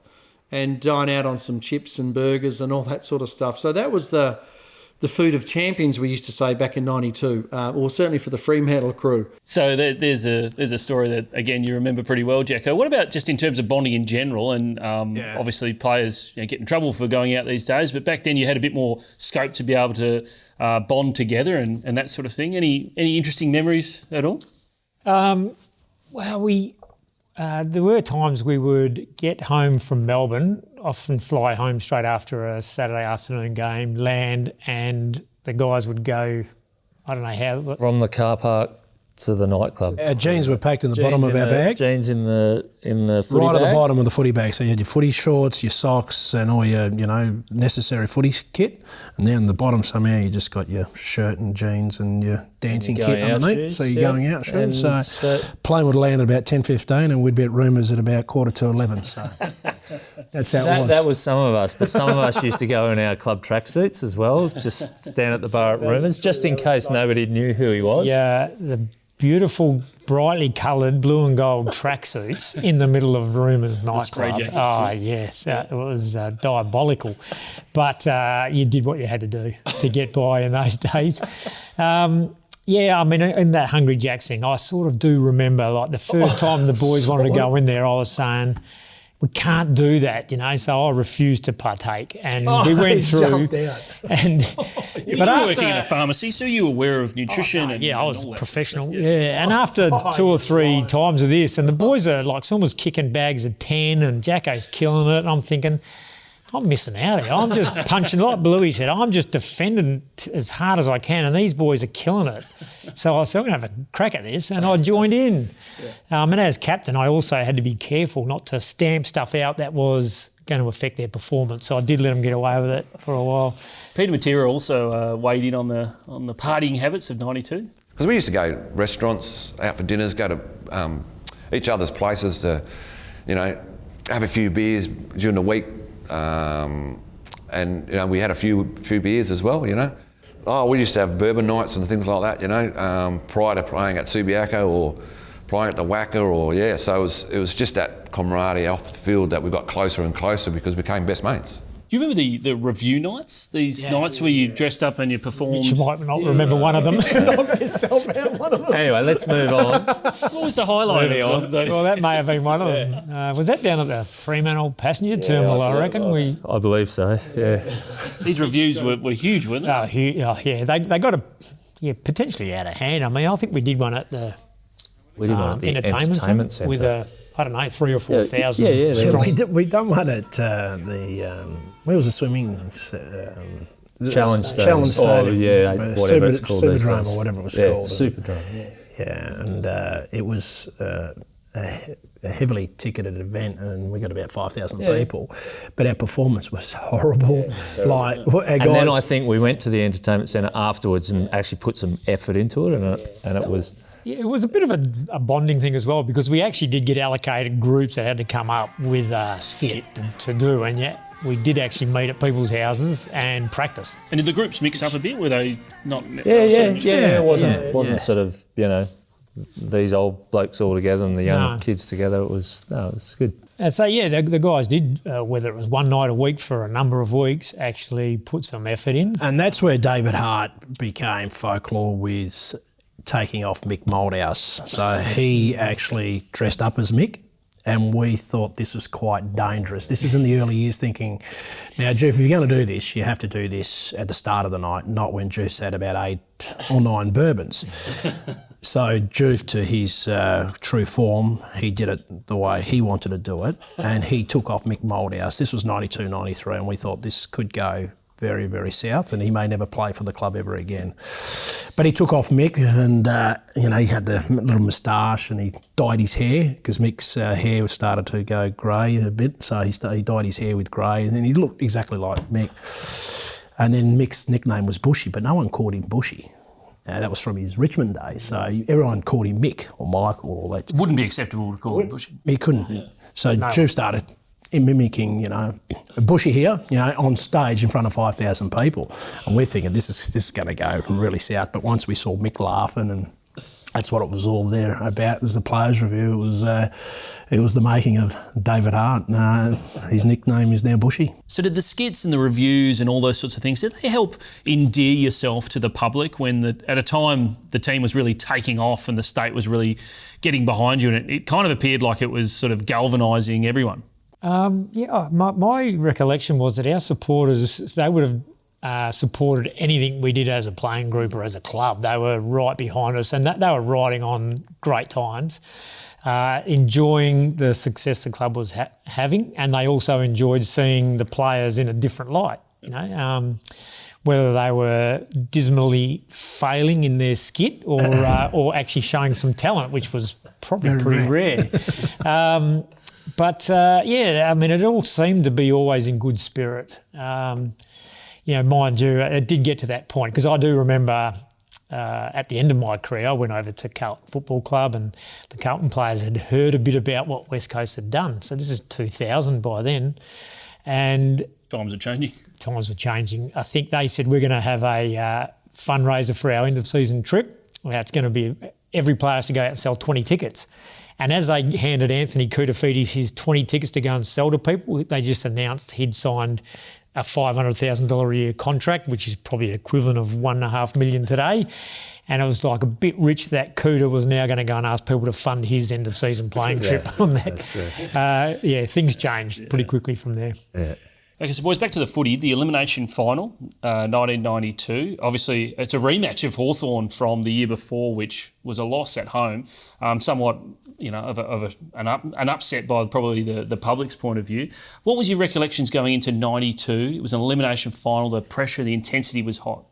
Speaker 5: and dine out on some chips and burgers and all that sort of stuff. So that was the food of champions, we used to say back in '92, or certainly for the Fremantle crew.
Speaker 1: So there's a story that, again, you remember pretty well, Jacko. What about just in terms of bonding in general? And obviously players get in trouble for going out these days, but back then you had a bit more scope to be able to bond together and that sort of thing. Any interesting memories at all?
Speaker 2: There were times we would get home from Melbourne, often fly home straight after a Saturday afternoon game, land, and the guys would go, I don't know how.
Speaker 3: From the car park to the nightclub.
Speaker 4: Our jeans were packed in the bottom of our bag.
Speaker 3: Jeans in the footy
Speaker 4: right
Speaker 3: bag.
Speaker 4: at the bottom of the footy bag. So you had your footy shorts, your socks, and all your necessary footy kit. And then the bottom somehow you just got your shirt and jeans and your dancing kit underneath.
Speaker 3: Shoes,
Speaker 4: so you're going out shoes. So plane would land at about 10:15, and we'd be at Rumours at about 10:45. So that's how it was.
Speaker 3: That was some of us, but some of us used to go in our club tracksuits as well, just stand at the bar at Rumours, just in case nobody knew who he was.
Speaker 2: Yeah, the beautiful, brightly coloured blue and gold tracksuits in the middle of Rumours nightclub. Oh, yes, it was diabolical. But you did what you had to do to get by in those days. Yeah, I mean, in that Hungry Jack's thing, I sort of do remember, like, the first time the boys wanted to go in there, I was saying, we can't do that, so I refused to partake. And we went through.
Speaker 4: Jumped out.
Speaker 1: You were working in a pharmacy, so you were aware of nutrition.
Speaker 2: I was professional. Yeah, and after 2 or 3 times of this, and the boys are like, someone's kicking bags of 10, and Jacko's killing it. And I'm thinking, I'm missing out here. I'm just punching, like Bluey said, I'm just defending as hard as I can, and these boys are killing it. So I thought, I'm going to have a crack at this, and I joined in. And as captain, I also had to be careful not to stamp stuff out that was going to affect their performance. So I did let them get away with it for a while.
Speaker 1: Peter Matera also weighed in on the partying habits of '92.
Speaker 6: Because we used to go to restaurants, out for dinners, go to each other's places to, have a few beers during the week. And we had a few beers as well, we used to have bourbon nights and things like that, prior to playing at Subiaco or playing at the Wacker, so it was just that camaraderie off the field that we got closer and closer because we became best mates.
Speaker 1: Do you remember the review nights? These nights where you dressed up and you performed?
Speaker 2: You might not remember one of them.
Speaker 4: Knock yourself out, one of them.
Speaker 3: Anyway, let's move on.
Speaker 1: What was the highlight of those?
Speaker 2: Well, that may have been one of them. Was that down at the Fremantle passenger terminal, I reckon?
Speaker 3: I believe so, yeah.
Speaker 1: These reviews were huge, weren't they?
Speaker 2: Yeah. They got potentially out of hand. I mean, I think we did one at the entertainment centre with 3,000 or 4,000.
Speaker 4: Yeah. We done one at where was the swimming
Speaker 3: Challenge Stadium. Whatever it's called.
Speaker 4: Superdrome or whatever it was called.
Speaker 3: Superdrome.
Speaker 4: Yeah, and it was a heavily ticketed event, and we got about 5,000 people. But our performance was horrible.
Speaker 3: Then I think we went to the entertainment centre afterwards and actually put some effort into it, and it was.
Speaker 2: Yeah, it was a bit of a bonding thing as well, because we actually did get allocated groups that had to come up with a skit to do, and we did actually meet at people's houses and practice.
Speaker 1: And did the groups mix up a bit? Were they not?
Speaker 3: It wasn't sort of these old blokes all together and the young kids together. It was good.
Speaker 2: So the guys did, whether it was one night a week for a number of weeks, actually put some effort in.
Speaker 4: And that's where David Hart became folklore with taking off Mick Moldhouse. So he actually dressed up as Mick, and we thought this was quite dangerous. This is in the early years thinking, now, Juve, if you're going to do this, you have to do this at the start of the night, not when Juve's had about 8 or 9 bourbons. So Juve, to his true form, he did it the way he wanted to do it, and he took off Mick Moldhouse. This was 92, 93, and we thought this could go very, very south, and he may never play for the club ever again. But he took off Mick, and he had the little moustache, and he dyed his hair because Mick's hair started to go grey a bit. So he dyed his hair with grey, and then he looked exactly like Mick. And then Mick's nickname was Bushy, but no one called him Bushy. That was from his Richmond days. So everyone called him Mick or Michael or all that.
Speaker 1: Wouldn't be acceptable to call him Bushy.
Speaker 4: He couldn't. Yeah. So Juve started mimicking, Bushy here, on stage in front of 5,000 people. And we're thinking this is going to go really south. But once we saw Mick laughing, and that's what it was all there about. As a players' review, it was the making of David Hart. His nickname is now Bushy.
Speaker 1: So did the skits and the reviews and all those sorts of things, did they help endear yourself to the public when at a time the team was really taking off and the state was really getting behind you, and it kind of appeared like it was sort of galvanising everyone?
Speaker 2: My recollection was that our supporters, they would have supported anything we did as a playing group or as a club. They were right behind us, and they were riding on great times, enjoying the success the club was having, and they also enjoyed seeing the players in a different light, whether they were dismally failing in their skit or actually showing some talent, which was probably pretty rare. But it all seemed to be always in good spirit. Mind you, it did get to that point, because I do remember at the end of my career, I went over to Carlton Football Club, and the Carlton players had heard a bit about what West Coast had done. So this is 2000 by then. And
Speaker 1: times are changing.
Speaker 2: Times were changing. I think they said we're going to have a fundraiser for our end-of-season trip. Well, it's going to be every player has to go out and sell 20 tickets. And as they handed Anthony Koutafidis his 20 tickets to go and sell to people, they just announced he'd signed a $500,000 a year contract, which is probably equivalent of $1.5 million today. And it was like a bit rich that Kuta was now going to go and ask people to fund his end-of-season playing trip on that. That's true. Things changed pretty quickly from there.
Speaker 3: Yeah.
Speaker 1: Okay, so boys, back to the footy, the elimination final, 1992. Obviously, it's a rematch of Hawthorn from the year before, which was a loss at home, somewhat, an upset by probably the public's point of view. What was your recollections going into 92? It was an elimination final. The pressure, the intensity was hot.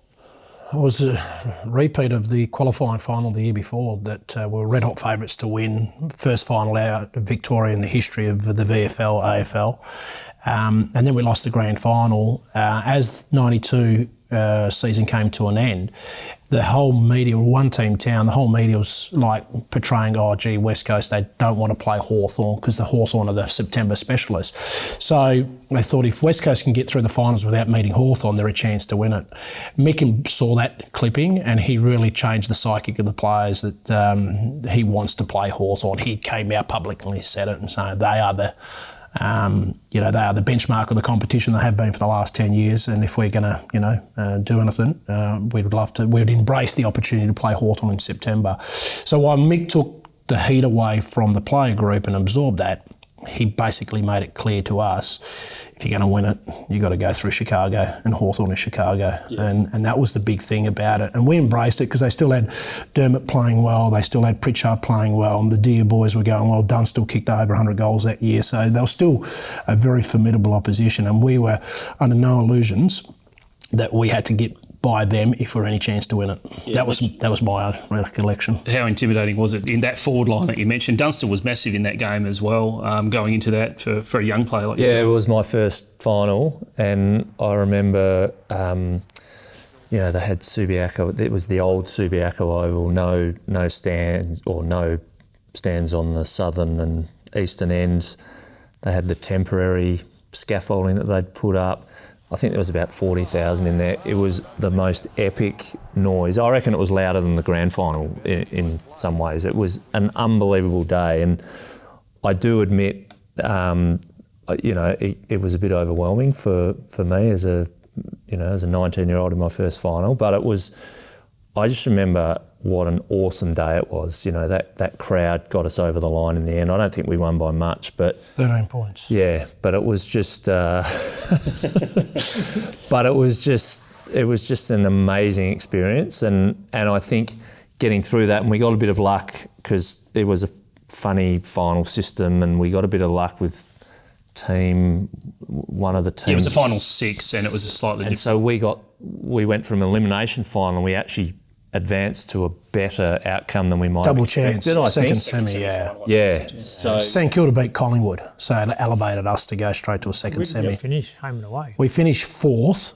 Speaker 4: It was a repeat of the qualifying final the year before that were red-hot favourites to win. First final out of Victoria in the history of the VFL, AFL. And then we lost the grand final. As 92 season came to an end, the whole media, one team town, the whole media was like portraying, West Coast, they don't want to play Hawthorn because the Hawthorn are the September specialists. So they thought if West Coast can get through the finals without meeting Hawthorn, they're a chance to win it. Mick saw that clipping, and he really changed the psychic of the players that he wants to play Hawthorn. He came out publicly and said it and said they are the they are the benchmark of the competition. They have been for the last 10 years. And if we're going to, do anything, we'd embrace the opportunity to play Hawthorn in September. So while Mick took the heat away from the player group and absorbed that, he basically made it clear to us, if you're going to win it, you've got to go through Chicago, and Hawthorn is Chicago. Yeah. And that was the big thing about it. And we embraced it because they still had Dermott playing well, they still had Pritchard playing well, and the Deer boys were going well. Dunn still kicked over 100 goals that year. So they were still a very formidable opposition, and we were under no illusions that we had to get by them if we're any chance to win it.
Speaker 1: Yeah,
Speaker 4: that was my recollection.
Speaker 1: How intimidating was it in that forward line that you mentioned? Dunster was massive in that game as well, going into that for a young player like yourself.
Speaker 3: Yeah, it was my first final, and I remember, they had Subiaco. It was the old Subiaco Oval, no stands or no stands on the southern and eastern ends. They had the temporary scaffolding that they'd put up. I think there was about 40,000 in there. It was the most epic noise. I reckon it was louder than the grand final in some ways. It was an unbelievable day, and I do admit, it was a bit overwhelming for me as a 19-year-old in my first final. But I just remember what an awesome day it was. That crowd got us over the line in the end. I don't think we won by much, but
Speaker 4: 13 points.
Speaker 3: Yeah, but it was just it was just an amazing experience, and I think getting through that, and we got a bit of luck because it was a funny final system, and we got a bit of luck with one of the teams.
Speaker 1: Yeah, it was a final 6, and it was a slightly different.
Speaker 3: And so we went from elimination final, and we actually advanced to a better outcome than we might
Speaker 4: Double
Speaker 3: have
Speaker 4: chance,
Speaker 3: expected, I
Speaker 4: second
Speaker 3: think.
Speaker 4: semi, yeah.
Speaker 3: Yeah. So
Speaker 4: St Kilda beat Collingwood, so it elevated us to go straight to a second
Speaker 2: We didn't
Speaker 4: semi.
Speaker 2: finish home and away.
Speaker 4: We finished fourth,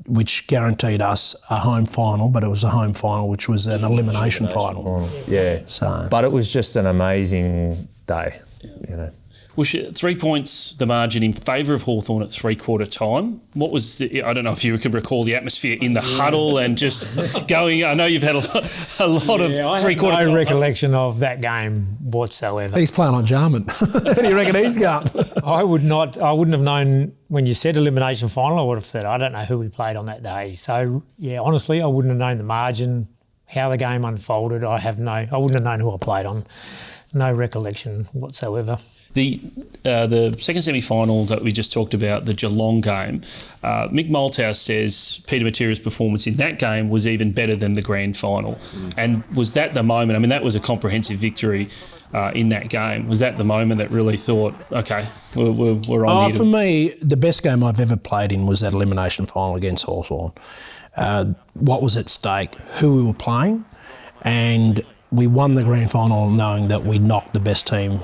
Speaker 4: which guaranteed us a home final, but it was a home final, which was an elimination final.
Speaker 3: yeah.
Speaker 4: So-
Speaker 3: But it was just an amazing day, you know.
Speaker 1: Well, 3 points the margin in favour of Hawthorn at three-quarter time. What was I don't know if you can recall the atmosphere in the huddle and just going. I know you've had a lot of three-quarter
Speaker 2: I have
Speaker 1: time.
Speaker 2: no recollection of that game whatsoever.
Speaker 4: He's playing on Jarman. How do you reckon he's going?
Speaker 2: I wouldn't have known when you said elimination final. I would have said I don't know who we played on that day. So yeah, honestly, I wouldn't have known the margin, how the game unfolded. I wouldn't have known who I played on. No recollection whatsoever.
Speaker 1: The second semi-final that we just talked about, the Geelong game, Mick Malthouse says Peter Matera's performance in that game was even better than the grand final. And was that the moment? I mean, that was a comprehensive victory in that game. Was that the moment that really thought, okay, we're on here?
Speaker 4: For me, the best game I've ever played in was that elimination final against Hawthorn. What was at stake, who we were playing, and we won the grand final knowing that we knocked the best team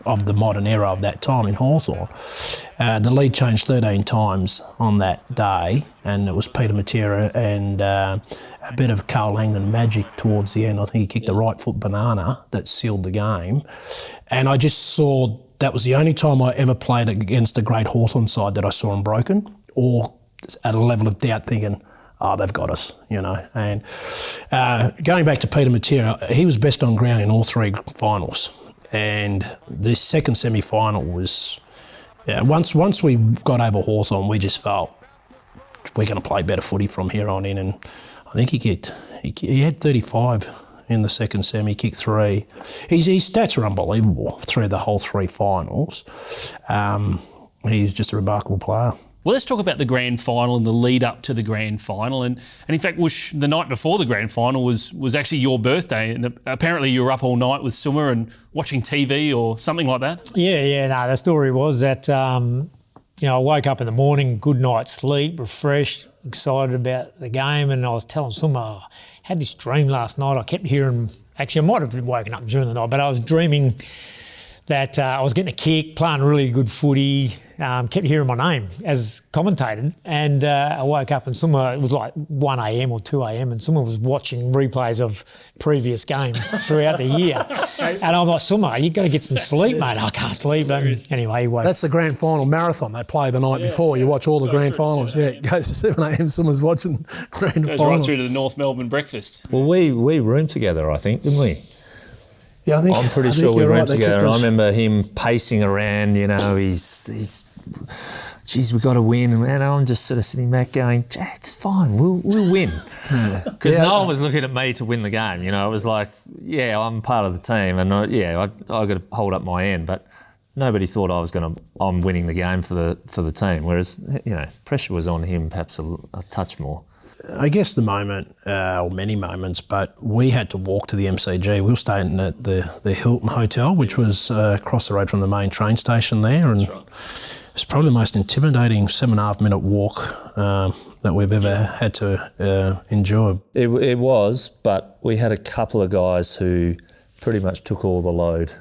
Speaker 4: of the modern era of that time in Hawthorn. The lead changed 13 times on that day, and it was Peter Matera and a bit of Carl Langdon magic towards the end. I think he kicked the right foot banana that sealed the game. And I just saw that was the only time I ever played against a great Hawthorn side that I saw them broken or at a level of doubt thinking, they've got us, you know. And going back to Peter Matera, he was best on ground in all three finals. And this second semi-final was, once we got over Hawthorn, we just felt we're going to play better footy from here on in. And I think he had 35 in the second semi, kicked 3. His stats are unbelievable through the whole 3 finals. He's just a remarkable player.
Speaker 1: Well, let's talk about the grand final and the lead up to the grand final. And in fact, the night before the grand final was actually your birthday. And apparently you were up all night with Summer and watching TV or something like that.
Speaker 2: Yeah. No, the story was that, I woke up in the morning, good night's sleep, refreshed, excited about the game. And I was telling Summer, I had this dream last night. I kept hearing, actually I might have woken up during the night, but I was dreaming that I was getting a kick, playing really good footy, kept hearing my name as commentated, and I woke up and it was like 1 a.m. or 2 a.m. and someone was watching replays of previous games throughout the year. And I'm like, Summer, you got to get some sleep, mate. I can't sleep. And anyway, he woke up.
Speaker 4: That's the grand final marathon they play the night before. You watch all the grand finals. Yeah, it goes to 7 a.m. Someone's watching grand finals.
Speaker 1: Goes right through to the North Melbourne breakfast.
Speaker 3: Well, we roomed together, I think, didn't we?
Speaker 4: Yeah,
Speaker 3: I'm pretty sure we roomed together. And I remember him pacing around, he's geez, we got to win. And I'm just sort of sitting back going, it's fine, we'll win. Because no one was looking at me to win the game. It was like, I'm part of the team and I got to hold up my end. But nobody thought I'm winning the game for the team. Whereas, pressure was on him perhaps a touch more.
Speaker 4: I guess the moment, or many moments, but we had to walk to the MCG. We were staying at the Hilton Hotel, which was across the road from the main train station there, and it was probably the most intimidating 7.5 minute walk that we've ever had to endure.
Speaker 3: It was, but we had a couple of guys who pretty much took all the load.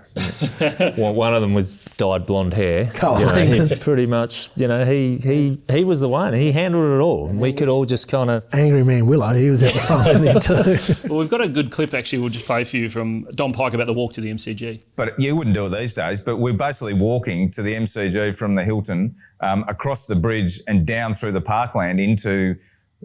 Speaker 3: One of them with dyed blonde hair. He pretty much, he was the one. He handled it all, and we could all just kind of.
Speaker 4: Angry Man Willow, he was out the front of there too.
Speaker 1: Well, we've got a good clip actually. We'll just play for you from Don Pike about the walk to the MCG.
Speaker 7: But you wouldn't do it these days. But we're basically walking to the MCG from the Hilton, across the bridge and down through the parkland into.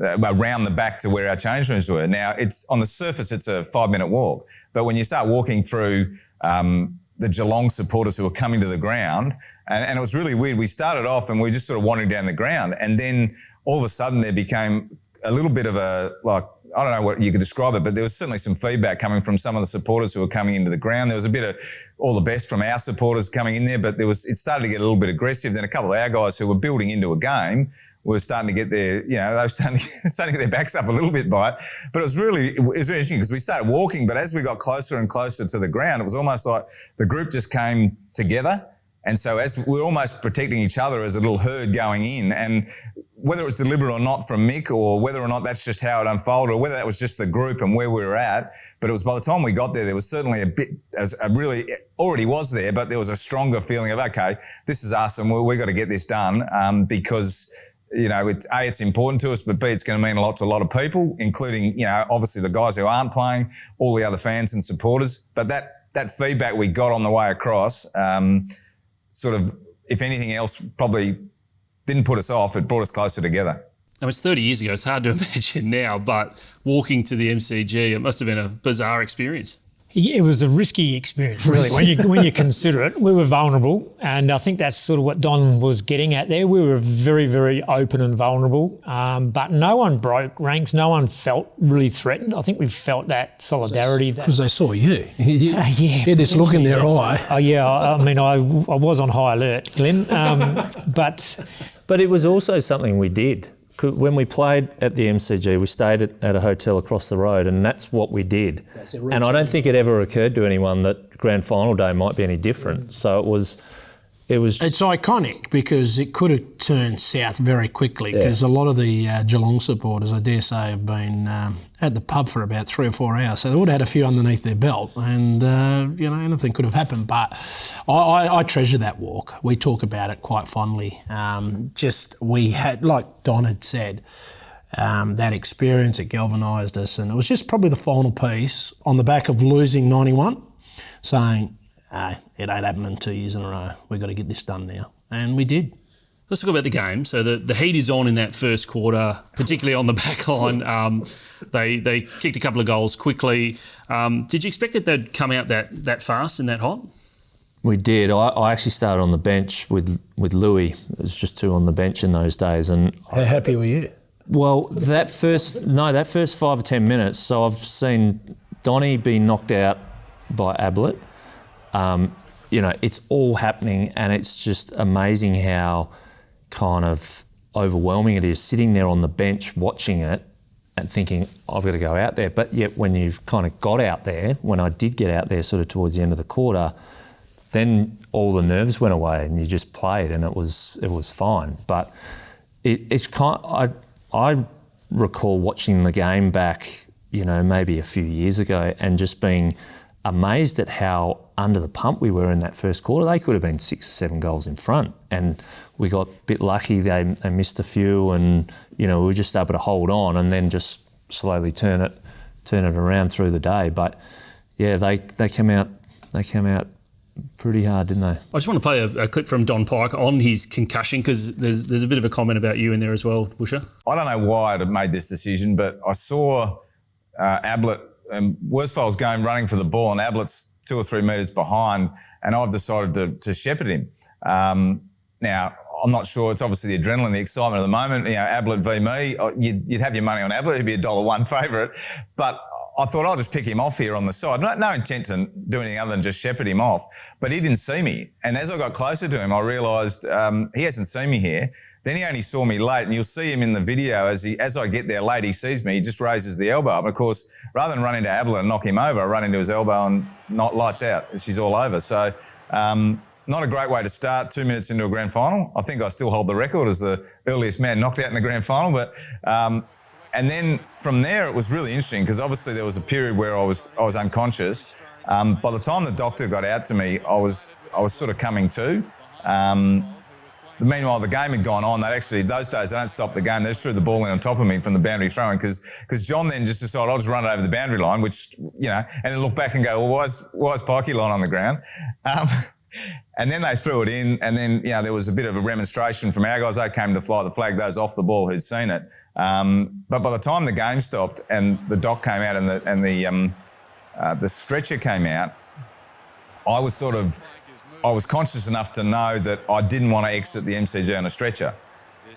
Speaker 7: Around the back to where our change rooms were. Now, it's on the surface, it's a 5-minute walk. But when you start walking through the Geelong supporters who were coming to the ground, and it was really weird. We started off and we were just sort of wandering down the ground. And then all of a sudden there became a little bit of I don't know what you could describe it, but there was certainly some feedback coming from some of the supporters who were coming into the ground. There was a bit of all the best from our supporters coming in there, but it started to get a little bit aggressive. Then a couple of our guys who were building into a game were starting to get their, they were starting to get their backs up a little bit by it. But it was really interesting because we started walking, but as we got closer and closer to the ground, it was almost like the group just came together. And so as we're almost protecting each other as a little herd going in, and whether it was deliberate or not from Mick, or whether or not that's just how it unfolded, or whether that was just the group and where we were at. But it was by the time we got there was certainly already was there, but there was a stronger feeling of, okay, this is us and we got to get this done, because, you know, it's important to us, but B, it's going to mean a lot to a lot of people, including, you know, obviously the guys who aren't playing, all the other fans and supporters. But that feedback we got on the way across, sort of, if anything else, probably didn't put us off. It brought us closer together.
Speaker 1: Now, it's 30 years ago. It's hard to imagine now, but walking to the MCG, it must have been a bizarre experience.
Speaker 2: It was a risky experience, really, when you consider it. We were vulnerable, and I think that's sort of what Don was getting at there. We were very, very open and vulnerable, but no one broke ranks. No one felt really threatened. I think we felt that solidarity.
Speaker 4: Because they saw you. You
Speaker 2: yeah.
Speaker 4: had this look in their eye.
Speaker 2: Oh, yeah. I mean, I was on high alert, Glen.
Speaker 3: But it was also something we did. When we played at the MCG, we stayed at a hotel across the road, and that's what we did. And I don't think it ever occurred to anyone that grand final day might be any different. So it was. It's
Speaker 4: iconic because it could have turned south very quickly, because a lot of the Geelong supporters, I dare say, have been at the pub for about 3 or 4 hours, so they would have had a few underneath their belt, and you know, anything could have happened. But I treasure that walk. We talk about it quite fondly. We had, like Don had said, that experience, it galvanised us, and it was just probably the final piece on the back of losing 91, saying, it ain't happening 2 years in a row. We've got to get this done now. And we did.
Speaker 1: Let's talk about the game. So the heat is on in that first quarter, particularly on the back line. They kicked a couple of goals quickly. Did you expect that they'd come out that fast and that hot?
Speaker 3: We did. I actually started on the bench with Louis. It was just 2 on the bench in those days. And
Speaker 4: how happy were you?
Speaker 3: Well, that first 5 or 10 minutes, so I've seen Donny be knocked out by Ablett. You know, it's all happening, and it's just amazing how kind of overwhelming it is, sitting there on the bench watching it and thinking, I've got to go out there. But yet when you've kind of got out there, when I did get out there sort of towards the end of the quarter, then all the nerves went away and you just played, and it was fine. But it's kind of, I recall watching the game back, you know, maybe a few years ago, and just being amazed at how under the pump we were in that first quarter. They could have been 6 or 7 goals in front, and we got a bit lucky. They missed a few, and you know, we were just able to hold on and then just slowly turn it around through the day. But yeah, they came out pretty hard, didn't they?
Speaker 1: I just want to play a clip from Don Pike on his concussion, because there's a bit of a comment about you in there as well, Busher.
Speaker 7: I don't know why I'd have made this decision, but I saw Ablett and Worsfold's going running for the ball, and Ablett's 2 or 3 metres behind, and I've decided to shepherd him. Now, I'm not sure. It's obviously the adrenaline, the excitement of the moment. You know, Ablett v me, you'd have your money on Ablett. He'd be $1.01 favourite. But I thought I'll just pick him off here on the side. No intent to do anything other than just shepherd him off. But he didn't see me. And as I got closer to him, I realised he hasn't seen me here. Then he only saw me late, and you'll see him in the video as I get there late, he sees me, he just raises the elbow up. Of course, rather than run into Ablett and knock him over, I run into his elbow and lights out. She's all over. So not a great way to start 2 minutes into a grand final. I think I still hold the record as the earliest man knocked out in the grand final. But and then from there, it was really interesting, because obviously there was a period where I was unconscious. By the time the doctor got out to me, I was sort of coming to. Meanwhile, the game had gone on. Those days, they don't stop the game. They just threw the ball in on top of me from the boundary throwing, because John then just decided I'll just run it over the boundary line, which, you know, and then look back and go, well, why is Pikey lying on the ground? And then they threw it in, and then, you know, there was a bit of a remonstration from our guys. They came to fly the flag, those off the ball who'd seen it. But by the time the game stopped and the doc came out and the stretcher came out, I was conscious enough to know that I didn't want to exit the MCG on a stretcher.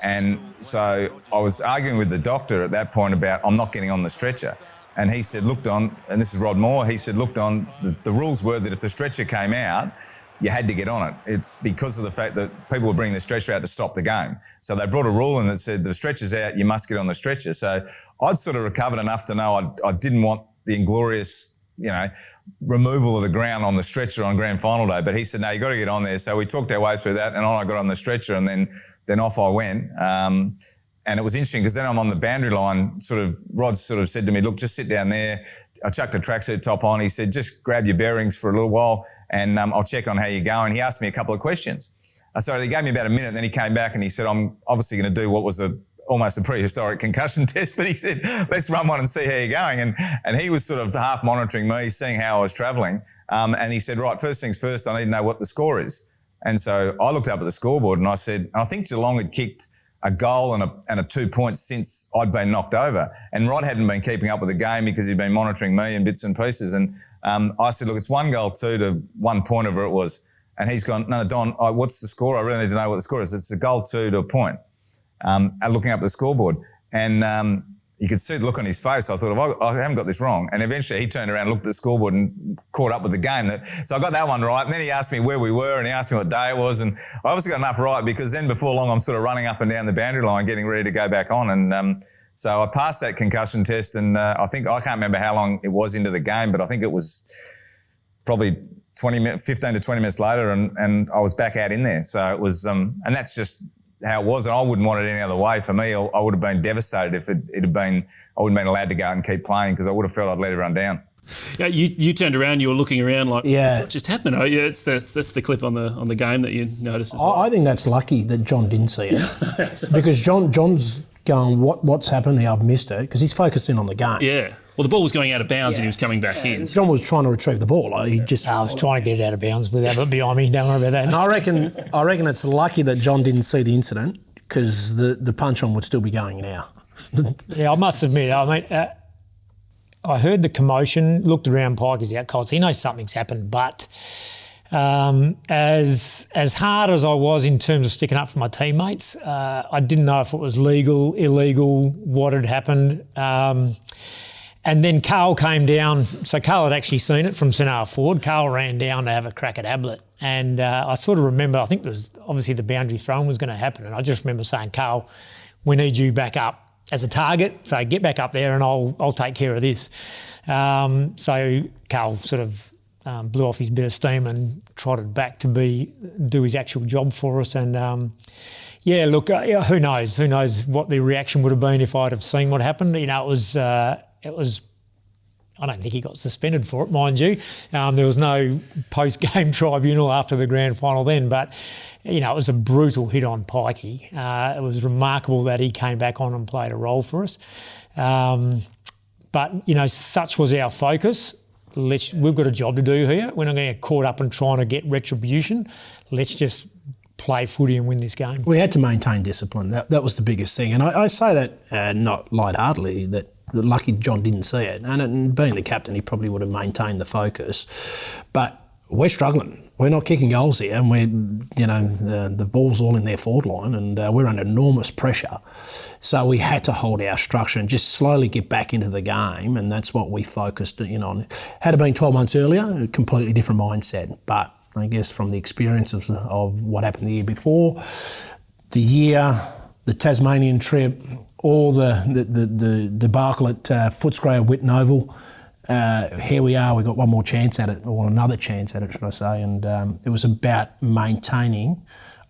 Speaker 7: And so I was arguing with the doctor at that point about I'm not getting on the stretcher. And he said, look, Don, and this is Rod Moore, he said, look, Don, the rules were that if the stretcher came out, you had to get on it. It's because of the fact that people were bringing the stretcher out to stop the game. So they brought a rule in that said the stretcher's out, you must get on the stretcher. So I'd sort of recovered enough to know I didn't want the inglorious, you know, removal of the ground on the stretcher on grand final day. But he said, no, you got to get on there. So we talked our way through that, and I got on the stretcher, and then off I went. And it was interesting because then I'm on the boundary line, Rod said to me, look, just sit down there. I chucked a tracksuit top on. He said, just grab your bearings for a little while and I'll check on how you're going. He asked me a couple of questions. So he gave me about a minute and then he came back and he said, I'm obviously going to do what was almost a prehistoric concussion test, but he said, let's run one and see how you're going. And he was sort of half monitoring me, seeing how I was travelling. And he said, right, first things first, I need to know what the score is. And so I looked up at the scoreboard and I said, I think Geelong had kicked a goal and a 2 points since I'd been knocked over. And Rod hadn't been keeping up with the game because he'd been monitoring me in bits and pieces. And I said, look, it's 1 goal 2 to 1 point, whatever it was. And he's gone, no, Don, what's the score? I really need to know what the score is. It's a goal 2 to a point. Looking up the scoreboard. And you could see the look on his face. I thought, I haven't got this wrong. And eventually he turned around, looked at the scoreboard and caught up with the game. So I got that one right. And then he asked me where we were and he asked me what day it was. And I obviously got enough right because then before long I'm sort of running up and down the boundary line getting ready to go back on. And so I passed that concussion test and I can't remember how long it was into the game, but I think it was probably 15 to 20 minutes later and I was back out in there. So it was, and that's just how it was, and I wouldn't want it any other way. For me, I would have been devastated if it had been, I wouldn't have been allowed to go out and keep playing because I would have felt I'd let everyone down.
Speaker 1: Yeah, you turned around, you were looking around like,
Speaker 4: Yeah.
Speaker 1: what just happened? Oh, yeah, that's the clip on the game that you noticed as well.
Speaker 4: I think that's lucky that John didn't see it because John's going, what's happened here? I've missed it because he's focusing on the game.
Speaker 1: Yeah. Well, the ball was going out of bounds and he was coming back in.
Speaker 4: John was trying to retrieve the ball. I
Speaker 2: was trying to get it out of bounds without it behind me. Don't worry about that.
Speaker 4: And I reckon it's lucky that John didn't see the incident because the punch-on would still be going now.
Speaker 2: Yeah, I must admit, I heard the commotion, looked around, Pikey's out cold, so he knows something's happened. But as hard as I was in terms of sticking up for my teammates, I didn't know if it was legal, illegal, what had happened. And then Carl came down. So Carl had actually seen it from centre forward. Carl ran down to have a crack at Ablett. And I sort of remember, I think it was obviously the boundary thrown was going to happen. And I just remember saying, Carl, we need you back up as a target. So get back up there and I'll take care of this. So Carl sort of blew off his bit of steam and trotted back to do his actual job for us. And yeah, look, who knows? Who knows what the reaction would have been if I'd have seen what happened? You know, it was, I don't think he got suspended for it, mind you. There was no post-game tribunal after the grand final then, but, you know, it was a brutal hit on Pikey. It was remarkable that he came back on and played a role for us. But, you know, such was our focus. We've got a job to do here. We're not going to get caught up in trying to get retribution. Let's just play footy and win this game.
Speaker 4: We had to maintain discipline. That was the biggest thing. And I say that not lightheartedly, that lucky John didn't see it. And being the captain, he probably would have maintained the focus. But we're struggling. We're not kicking goals here, and the ball's all in their forward line, and we're under enormous pressure. So we had to hold our structure and just slowly get back into the game, and that's what we focused on. Had it been 12 months earlier, a completely different mindset. But I guess from the experience of what happened the year before, the Tasmanian trip, all the debacle at Footscray Whitten Oval, here we are, we've got one more chance at it, or another chance at it, should I say, and it was about maintaining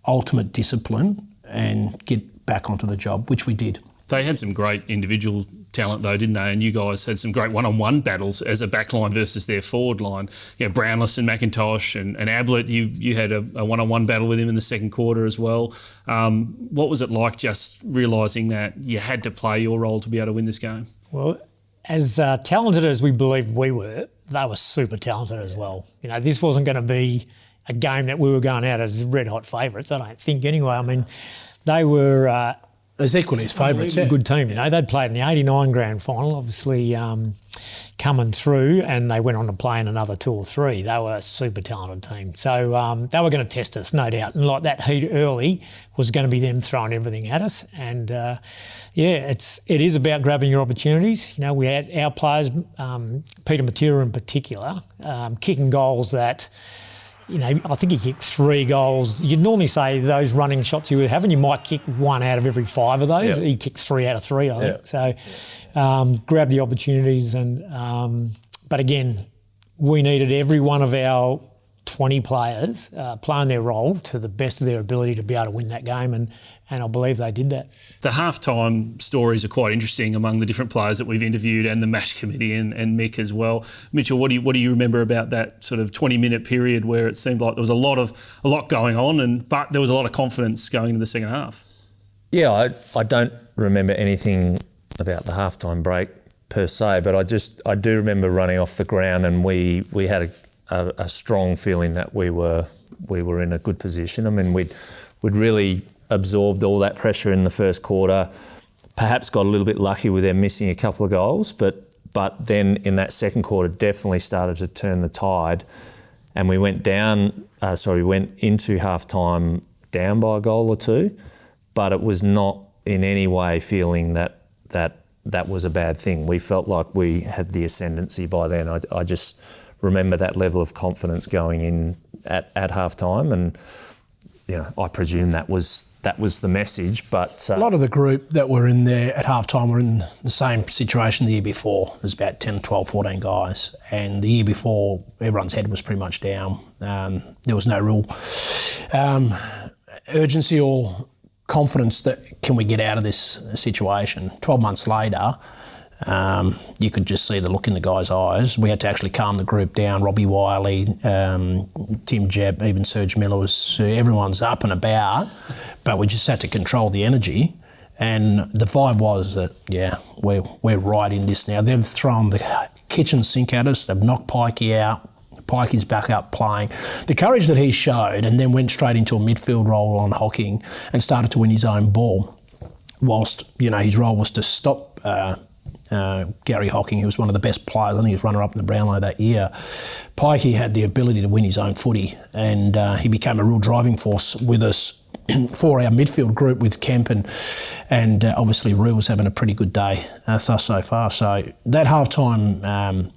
Speaker 4: ultimate discipline and get back onto the job, which we did.
Speaker 1: They had some great individual talent though, didn't they? And you guys had some great one-on-one battles as a backline versus their forward line. You know, Brownless and McIntosh and Ablett, you had a one-on-one battle with him in the second quarter as well. What was it like just realising that you had to play your role to be able to win this game?
Speaker 2: Well, as talented as we believed we were, they were super talented as well. You know, this wasn't going to be a game that we were going out as red-hot favourites, I don't think anyway. I mean, they were...
Speaker 4: as equally as favourites, yeah.
Speaker 2: Good team, you know. They'd played in the 89 grand final, obviously coming through, and they went on to play in another 2 or 3. They were a super talented team. So they were going to test us, no doubt. And like that heat early was going to be them throwing everything at us. And it is about grabbing your opportunities. You know, we had our players, Peter Matera in particular, kicking goals that, you know, I think he kicked 3 goals. You'd normally say those running shots he would have, and you might kick 1 out of every 5 of those. Yep. He kicked 3 out of 3, I think. Yep. So grab the opportunities. And but again, we needed every one of our 20 players playing their role to the best of their ability to be able to win that game, and I believe they did that.
Speaker 1: The halftime stories are quite interesting among the different players that we've interviewed, and the match committee and Mick as well. Mitchell, what do you remember about that sort of 20-minute period where it seemed like there was a lot going on, but there was a lot of confidence going into the second half?
Speaker 3: Yeah, I don't remember anything about the halftime break per se, but I do remember running off the ground, and we had a strong feeling that we were in a good position. I mean, we'd really absorbed all that pressure in the first quarter, perhaps got a little bit lucky with them missing a couple of goals, but then in that second quarter definitely started to turn the tide, and we went into half-time down by a goal or two, but it was not in any way feeling that was a bad thing. We felt like we had the ascendancy by then. I just remember that level of confidence going in at half-time, and I presume that was the message. But
Speaker 4: a lot of the group that were in there at half-time were in the same situation the year before. There's about 10, 12, 14 guys, and the year before everyone's head was pretty much down. There was no real urgency or confidence that can we get out of this situation. 12 months later, you could just see the look in the guys' eyes. We had to actually calm the group down. Robbie Wiley, Tim Jebb, even Serge Miller, everyone's up and about, but we just had to control the energy. And the vibe was that, we're right in this now. They've thrown the kitchen sink at us. They've knocked Pikey out. Pikey's back up playing. The courage that he showed, and then went straight into a midfield role on Hocking and started to win his own ball, whilst his role was to stop Gary Hocking, who was one of the best players. I think he was runner-up in the Brownlow that year. Pikey had the ability to win his own footy, and he became a real driving force with us for our midfield group with Kemp, and obviously Rue was having a pretty good day thus so far. So that halftime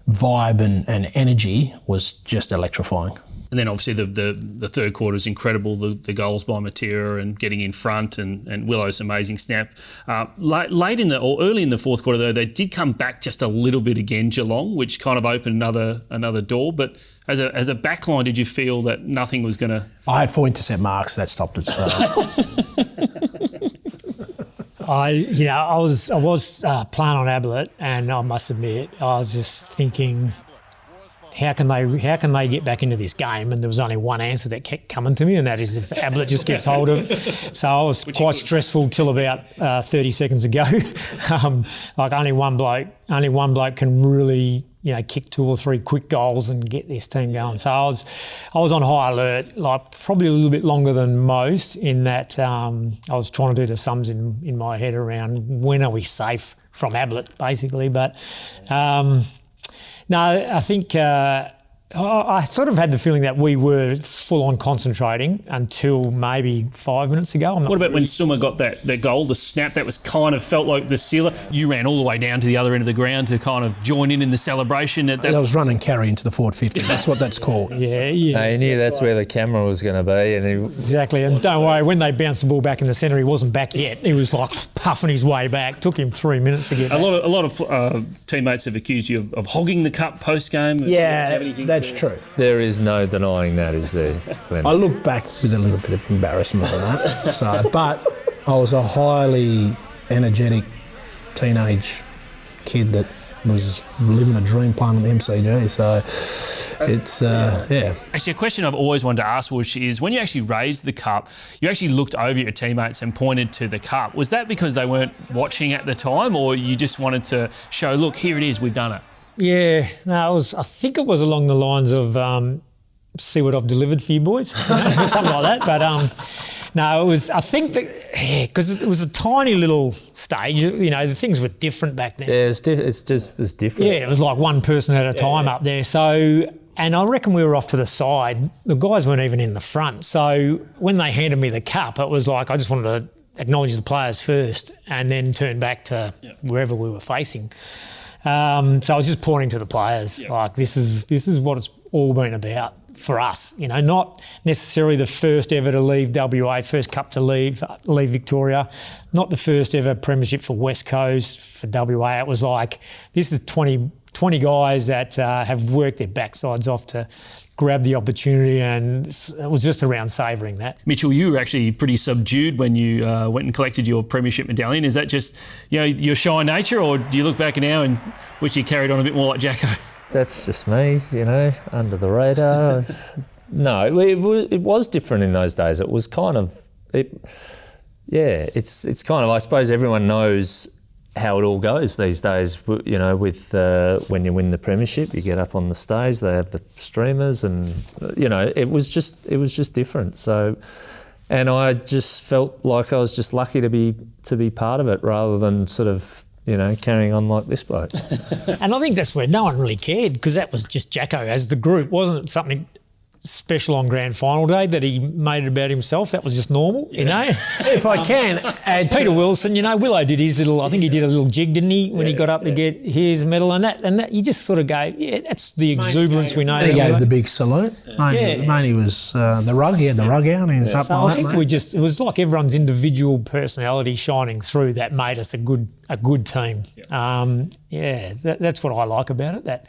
Speaker 4: vibe and energy was just electrifying.
Speaker 1: And then obviously the third quarter is incredible, the goals by Matera and getting in front and Willow's amazing snap. Early in the fourth quarter though, they did come back just a little bit again, Geelong, which kind of opened another door. But as a backline, did you feel that nothing was going to...
Speaker 4: I had 4 intercept marks, that stopped it. So.
Speaker 2: I was playing on Ablett, and I must admit, I was just thinking, how can they get back into this game? And there was only one answer that kept coming to me, and that is if Ablett just gets hold of it. So I was quite stressful till about 30 seconds ago. Only one bloke can really kick 2 or 3 quick goals and get this team going. So I was on high alert, probably a little bit longer than most, in that I was trying to do the sums in my head around when are we safe from Ablett, basically. But no, I think I sort of had the feeling that we were full on concentrating until maybe 5 minutes ago.
Speaker 1: What about when Summer got that goal, the snap, that was kind of felt like the sealer? You ran all the way down to the other end of the ground to kind of join in the celebration.
Speaker 4: That was run and carry into the forward 50. That's what that's called.
Speaker 2: Yeah.
Speaker 3: He knew that's where the camera was going to be.
Speaker 2: Exactly. And don't worry, when they bounced the ball back in the centre, he wasn't back yet. He was puffing his way back. Took him 3 minutes to get back.
Speaker 1: A lot of teammates have accused you of hogging the cup post-game.
Speaker 4: Yeah, that's true.
Speaker 3: There is no denying that, is there, Glen?
Speaker 4: I look back with a little bit of embarrassment on that. But I was a highly energetic teenage kid that was living a dream playing on the MCG. So it's,
Speaker 1: Actually, a question I've always wanted to ask, Woosh, is when you actually raised the cup, you actually looked over your teammates and pointed to the cup. Was that because they weren't watching at the time, or you just wanted to show, look, here it is, we've done it?
Speaker 2: Yeah, no, I think it was along the lines of see what I've delivered for you boys, something like that. But no, it was, I think that, because it was a tiny little stage, the things were different back then.
Speaker 3: Yeah, it's different.
Speaker 2: Yeah, it was like one person at a time up there. So, and I reckon we were off to the side. The guys weren't even in the front. So when they handed me the cup, it was like I just wanted to acknowledge the players first and then turn back to wherever we were facing. So I was just pointing to the players, like this is what it's all been about for us. Not necessarily the first ever to leave WA, first cup to leave Victoria, not the first ever premiership for West Coast, for WA. It was like, this is 20 20 guys that have worked their backsides off to grab the opportunity, and it was just around savouring that.
Speaker 1: Mitchell, you were actually pretty subdued when you went and collected your premiership medallion. Is that just your shy nature, or do you look back now and wish you carried on a bit more like Jacko?
Speaker 3: That's just me, under the radar. No, it was different in those days. It was kind of, it's kind of, I suppose everyone knows how it all goes these days, with when you win the premiership, you get up on the stage, they have the streamers, and it was just different. So, and I just felt like I was just lucky to be part of it, rather than sort of carrying on like this bloke.
Speaker 2: And I think that's where no one really cared, because that was just Jacko as the group. Wasn't something special on grand final day that he made it about himself. That was just normal,
Speaker 4: If I can add
Speaker 2: Peter Wilson, Willow did his little, I think he did a little jig, didn't he, when he got up to get his medal, and that you just sort of go, that's the exuberance we know.
Speaker 4: He gave the big salute. Mainly was the rug. He had the rug out and he was up
Speaker 2: So
Speaker 4: like
Speaker 2: I think it was like everyone's individual personality shining through that made us a good team. That's what I like about it.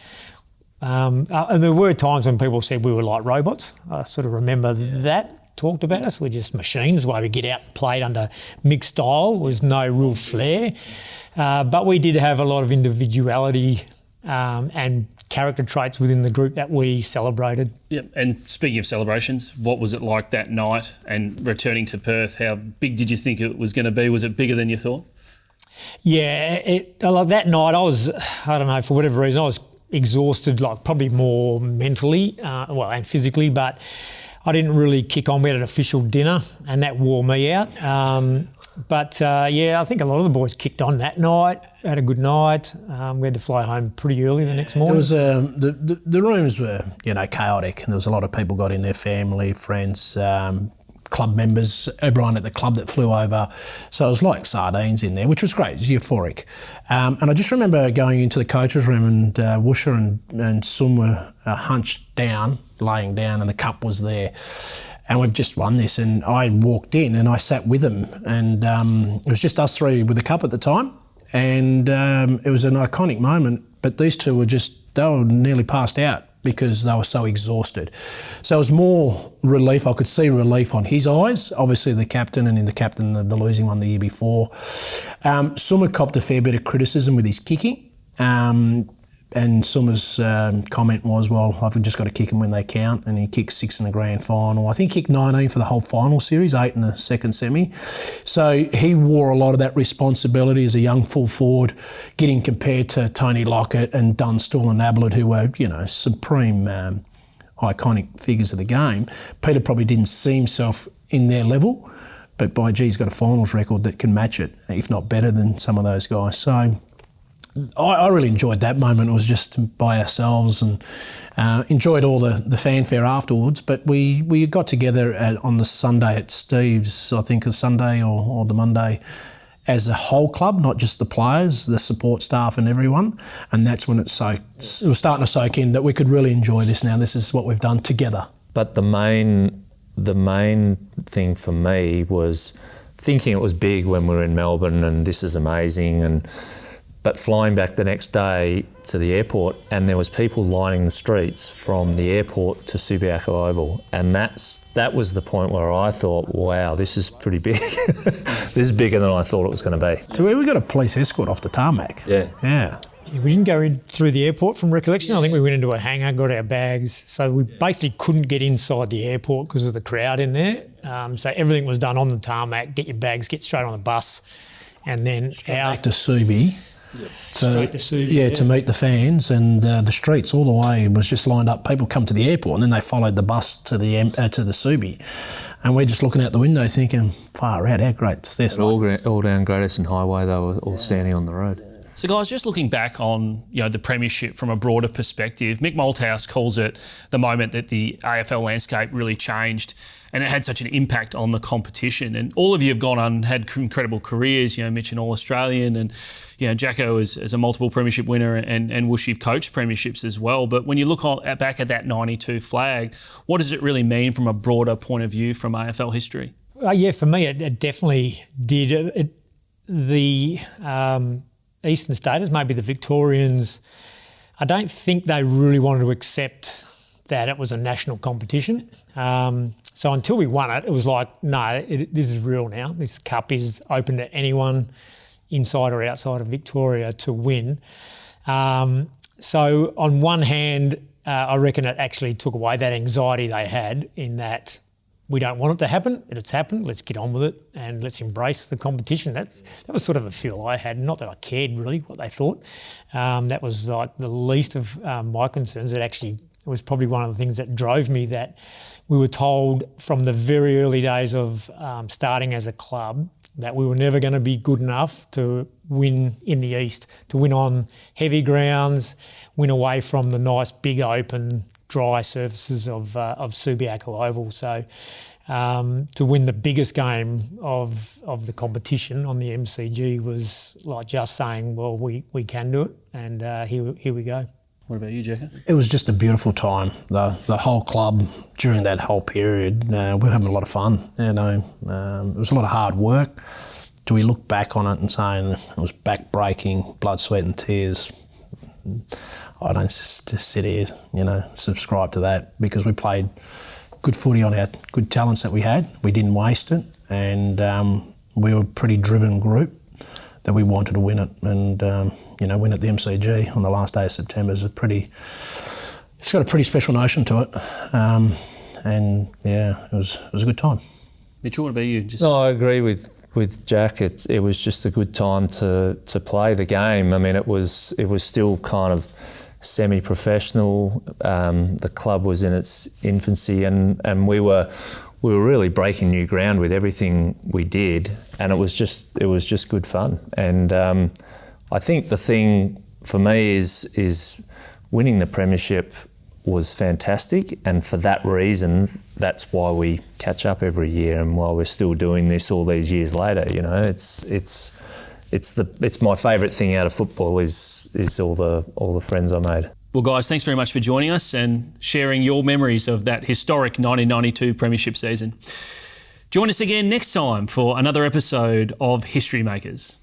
Speaker 2: And there were times when people said we were like robots. I sort of remember that talked about us. We're just machines. The way we get out and played under mixed style was no real flair. But we did have a lot of individuality and character traits within the group that we celebrated.
Speaker 1: Yep. And speaking of celebrations, what was it like that night and returning to Perth? How big did you think it was going to be? Was it bigger than you thought?
Speaker 2: Yeah, like that night I don't know, for whatever reason, I was exhausted, like probably more mentally, and physically, but I didn't really kick on. We had an official dinner and that wore me out. I think a lot of the boys kicked on that night, had a good night. We had to fly home pretty early the next morning.
Speaker 4: It was the rooms were chaotic, and there was a lot of people got in, their family, friends, club members, everyone at the club that flew over. So it was like sardines in there, which was great. It was euphoric. And I just remember going into the coach's room, and Woosha and Sun were hunched down, laying down, and the cup was there. And we've just won this. And I walked in and I sat with them, and it was just us three with the cup at the time. And it was an iconic moment, but these two they were nearly passed out because they were so exhausted. So it was more relief. I could see relief on his eyes, obviously the captain, and in the captain, the losing one the year before. Summer copped a fair bit of criticism with his kicking. And Summer's comment was, well, I've just got to kick them when they count, and he kicked 6 in the grand final. I think he kicked 19 for the whole final series, 8 in the second semi. So he wore a lot of that responsibility as a young full forward, getting compared to Tony Lockett and Dunstall and Ablett, who were, supreme iconic figures of the game. Peter probably didn't see himself in their level, but by gee, he's got a finals record that can match it, if not better than some of those guys. So I really enjoyed that moment. It was just by ourselves, and enjoyed all the fanfare afterwards. But we got together on the Sunday at Steve's, I think it was Sunday or the Monday, as a whole club, not just the players, the support staff and everyone. And that's when it was starting to soak in that we could really enjoy this now. This is what we've done together.
Speaker 3: But the main thing for me was thinking it was big when we were in Melbourne, and this is amazing, but flying back the next day to the airport, and there was people lining the streets from the airport to Subiaco Oval, and that was the point where I thought, wow, this is pretty big. This is bigger than I thought it was going to be.
Speaker 4: So we got a police escort off the tarmac.
Speaker 3: Yeah.
Speaker 2: We didn't go in through the airport from recollection. I think we went into a hangar, got our bags. So we basically couldn't get inside the airport because of the crowd in there. So everything was done on the tarmac, get your bags, get straight on the bus, and then
Speaker 4: back to Subi.
Speaker 2: Straight to Subi,
Speaker 4: to meet the fans, and the streets all the way was just lined up. People come to the airport, and then they followed the bus to the Subi, and we're just looking out the window thinking, far out, how great is this?
Speaker 3: All down Great Eastern Highway, they were all standing on the road.
Speaker 1: So guys, just looking back on the premiership from a broader perspective, Mick Malthouse calls it the moment that the AFL landscape really changed, and it had such an impact on the competition. And all of you have gone on and had incredible careers. Mitch an All-Australian, and Jacko as a multiple premiership winner, and Woosh, you've coached premierships as well. But when you look back at that 92 flag, what does it really mean from a broader point of view from AFL history?
Speaker 2: For me, it definitely did. The Eastern Staters, maybe the Victorians, I don't think they really wanted to accept that it was a national competition. So until we won it, it was like, no, this is real now. This cup is open to anyone inside or outside of Victoria to win. So on one hand, I reckon it actually took away that anxiety they had in that we don't want it to happen. It's happened. Let's get on with it and let's embrace the competition. That was sort of a feel I had. Not that I cared really what they thought. That was like the least of my concerns. It was probably one of the things that drove me, that we were told from the very early days of starting as a club that we were never going to be good enough to win in the East, to win on heavy grounds, win away from the nice big open dry surfaces of Subiaco Oval. So to win the biggest game of the competition on the MCG was like just saying, well, we can do it, and here we go.
Speaker 1: What about you, Jacko?
Speaker 4: It was just a beautiful time. The whole club during that whole period, we were having a lot of fun. It was a lot of hard work. Do we look back on it and saying it was back-breaking, blood, sweat and tears? I don't just sit here, subscribe to that, because we played good footy on our good talents that we had. We didn't waste it, and we were a pretty driven group that we wanted to win it, and win at the MCG on the last day of September is it's got a pretty special notion to it, and yeah, it was a good time.
Speaker 1: Mitchell, what about you?
Speaker 3: No, I agree with Jack. It was just a good time to play the game. I mean, it was still kind of semi-professional. The club was in its infancy, and we were really breaking new ground with everything we did, and it was just good fun. And I think the thing for me is winning the Premiership was fantastic, and for that reason, that's why we catch up every year, and why we're still doing this all these years later. It's my favourite thing out of football is all the friends I made.
Speaker 1: Well, guys, thanks very much for joining us and sharing your memories of that historic 1992 Premiership season. Join us again next time for another episode of History Makers.